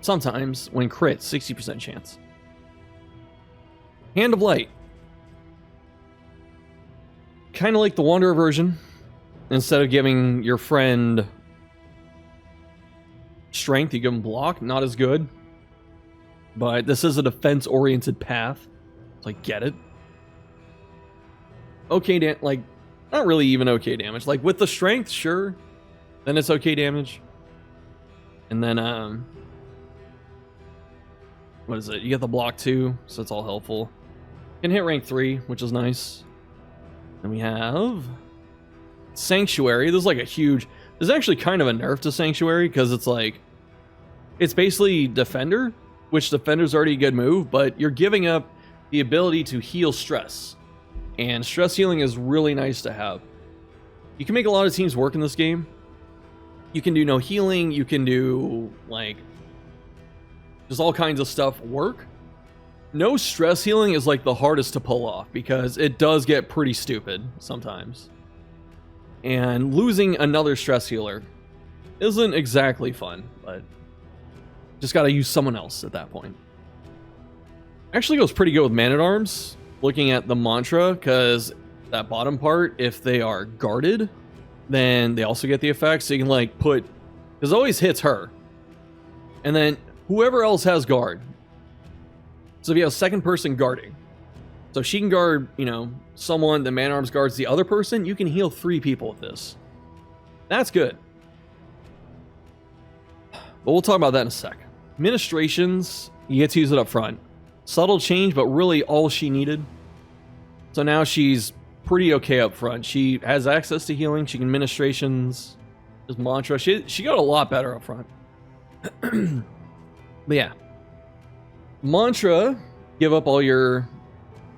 sometimes when crit, 60% chance. Hand of Light. Kind of like the Wanderer version. Instead of giving your friend strength, you give them block. Not as good. But this is a defense-oriented path. So I get it. Okay, like, not really even okay damage. Like, with the strength, sure. Then it's okay damage. And then, what is it? You get the block too, so it's all helpful. Can hit rank 3, which is nice. Then we have Sanctuary. This is like a huge... There's actually kind of a nerf to Sanctuary, because it's like... It's basically Defender, which Defender's already a good move, but you're giving up the ability to heal stress. And stress healing is really nice to have. You can make a lot of teams work in this game. You can do no healing, you can do, like... Just all kinds of stuff work. No stress healing is like the hardest to pull off, because it does get pretty stupid sometimes. And losing another stress healer isn't exactly fun, but just gotta use someone else at that point. Actually goes pretty good with Man-at-Arms, looking at the mantra, because that bottom part, if they are guarded, then they also get the effect, so you can like put... Because it always hits her. And then whoever else has guard. So if you have a second person guarding, so she can guard, you know, someone, the Man-at-Arms guards the other person, you can heal 3 people with this. That's good. But we'll talk about that in a sec. Ministrations, you get to use it up front. Subtle change, but really all she needed. So now she's pretty okay up front. She has access to healing, she can ministrations, just mantra. She got a lot better up front. But yeah. Mantra, give up all your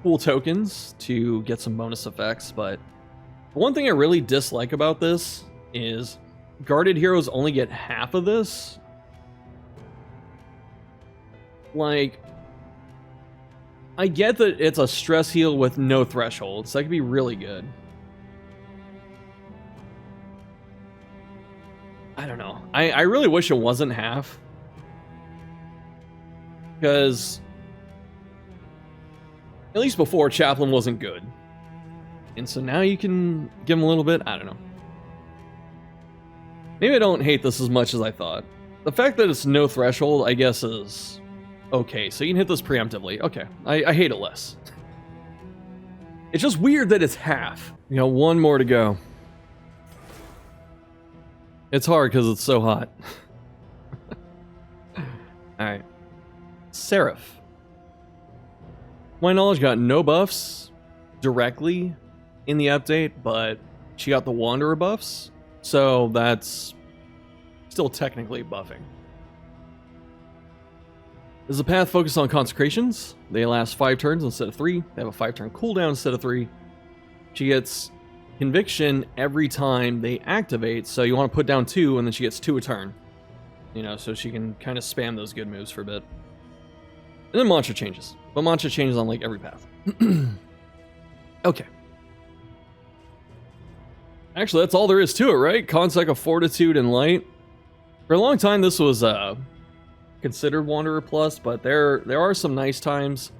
cool tokens to get some bonus effects, but one thing I really dislike about this is guarded heroes only get half of this, Like, I get that it's a stress heal with no threshold, so that could be really good. I don't know. I really wish it wasn't half. Because at least before, Chaplain wasn't good. And so now you can give him a little bit. I don't know. Maybe I don't hate this as much as I thought. The fact that it's no threshold, I guess, is okay. So you can hit this preemptively. Okay. I hate it less. It's just weird that it's half. You know, one more to go. It's hard because it's so hot. Alright. Seraph. My knowledge got no buffs directly in the update, but she got the Wanderer buffs, so that's still technically buffing. There's a path focused on consecrations. They last 5 turns instead of 3. They have a 5-turn cooldown instead of 3. She gets conviction every time they activate, so you want to put down 2, and then she gets 2 a turn. You know, so she can kind of spam those good moves for a bit. And then mantra changes. But mantra changes on, like, every path. Okay. Actually, that's all there is to it, right? Consec of Fortitude and Light. For a long time, this was considered Wanderer Plus, but there are some nice times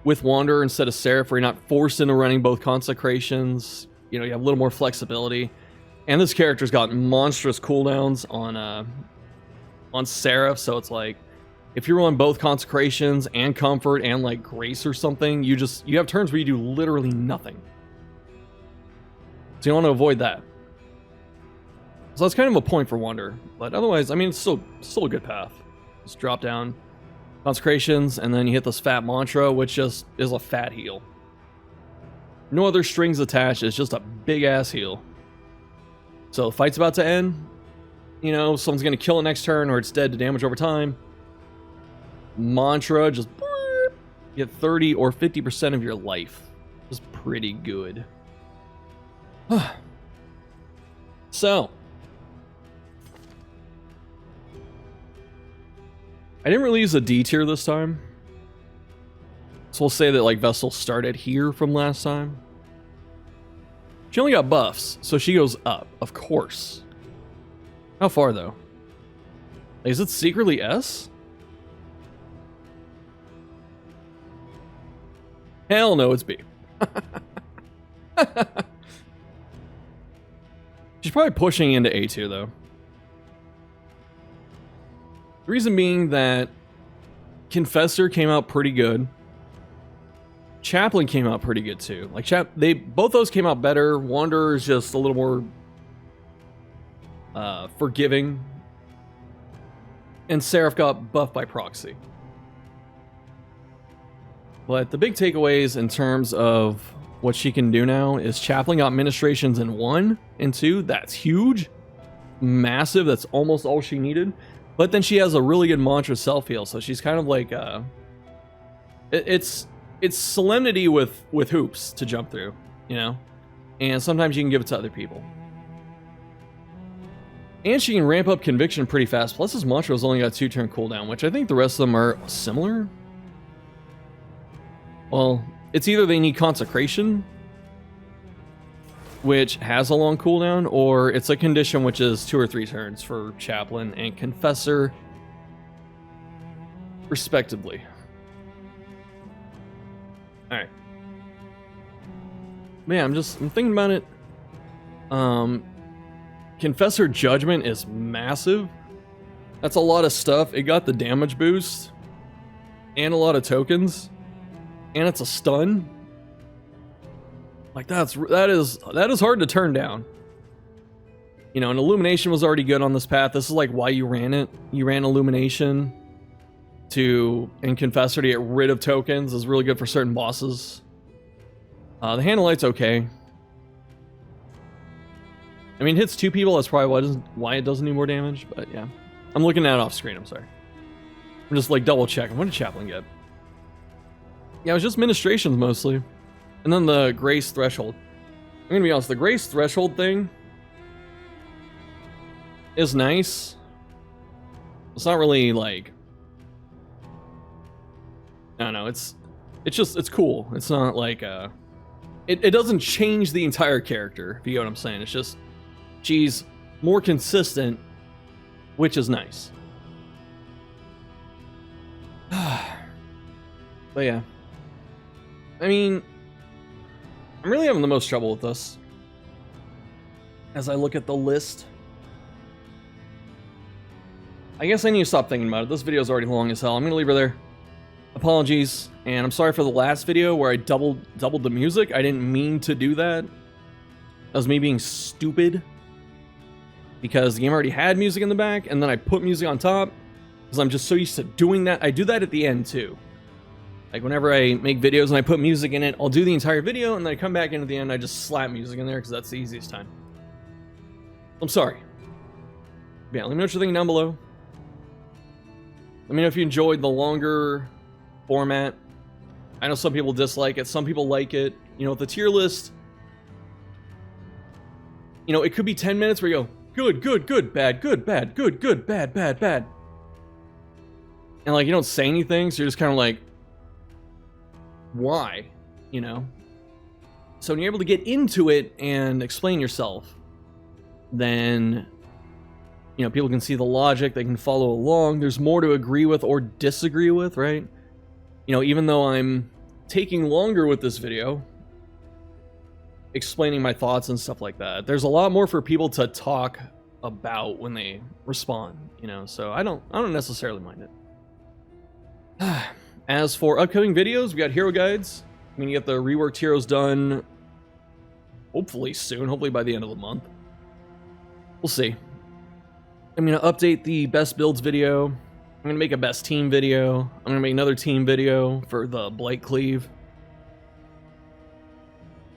with Wanderer instead of Seraph where you're not forced into running both consecrations. You know, you have a little more flexibility. And this character's got monstrous cooldowns on Seraph, so it's like, if you're on both consecrations and comfort and like grace or something, you have turns where you do literally nothing. So you want to avoid that. So that's kind of a point for Wanderer. But otherwise, I mean, it's still a good path. Just drop down consecrations, and then you hit this fat mantra, which just is a fat heal. No other strings attached. It's just a big ass heal. So the fight's about to end. You know, someone's going to kill it next turn, or it's dead to damage over time. Mantra, just get 30 or 50% of your life. It's pretty good. So, I didn't really use a D tier this time. So we'll say that like Vestal started here from last time. She only got buffs, so she goes up, of course. How far though? Is it secretly S? Hell no, it's B. She's probably pushing into A tier though. The reason being that Confessor came out pretty good. Chaplain came out pretty good too. Like both those came out better. Wanderer is just a little more forgiving. And Seraph got buffed by proxy. But the big takeaways in terms of what she can do now is Chaplain got ministrations in 1 and 2. That's huge. Massive. That's almost all she needed. But then she has a really good mantra self-heal. So she's kind of like... It's solemnity with hoops to jump through, you know? And sometimes you can give it to other people. And she can ramp up conviction pretty fast. Plus his mantra's only got 2-turn cooldown, which I think the rest of them are similar. Well, it's either they need consecration, which has a long cooldown, or it's a condition which is 2 or 3 turns for Chaplain and Confessor, respectively. Alright. Man, I'm thinking about it. Confessor Judgment is massive. That's a lot of stuff. It got the damage boost and a lot of tokens. And it's a stun. Like that is hard to turn down. You know, and Illumination was already good on this path. This is like why you ran it. You ran Illumination in Confessor to get rid of tokens. Is really good for certain bosses. The Hand of Light's okay. I mean, it hits 2 people. That's probably why it doesn't do more damage. But yeah, I'm looking at it off screen. I'm sorry. I'm just like double checking. What did Chaplain get? Yeah, it was just ministrations mostly. And then the grace threshold. I'm gonna be honest, the grace threshold thing is nice. It's not really like No, it's cool. It's not like it doesn't change the entire character, if you get what I'm saying. It's just she's more consistent, which is nice. But yeah, I mean, I'm really having the most trouble with this as I look at the list. I guess I need to stop thinking about it. This video is already long as hell. I'm gonna leave her there. Apologies, and I'm sorry for the last video where I doubled the music. I didn't mean to do that. That was me being stupid, because the game already had music in the back, and then I put music on top, because I'm just so used to doing that. I do that at the end, too. Like, whenever I make videos and I put music in it, I'll do the entire video, and then I come back into the end, I just slap music in there, because that's the easiest time. I'm sorry. Yeah, let me know what you're thinking down below. Let me know if you enjoyed the longer format. I know some people dislike it, some people like it. You know, with the tier list, you know, it could be 10 minutes where you go, good, good, good, bad, good, bad, good, good, bad, bad, bad. And, like, you don't say anything, so you're just kind of like, why? You know? So when you're able to get into it and explain yourself, then, you know, people can see the logic, they can follow along, there's more to agree with or disagree with, right? You know, even though I'm taking longer with this video, explaining my thoughts and stuff like that, there's a lot more for people to talk about when they respond, you know, so I don't necessarily mind it. As for upcoming videos, we got hero guides. I'm gonna get the reworked heroes done hopefully soon, hopefully by the end of the month. We'll see. I'm gonna update the best builds video. I'm gonna make a best team video. I'm gonna make another team video for the Blight Cleave.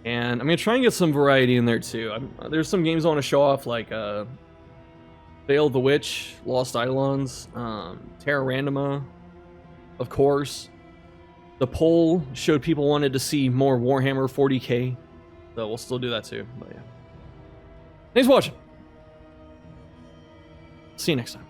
And I'm gonna try and get some variety in there too. There's some games I want to show off, like Veil of the Witch, Lost Eidolons, Terra Randoma, of course. The poll showed people wanted to see more Warhammer 40k, so we'll still do that too. But yeah, thanks for watching. See you next time.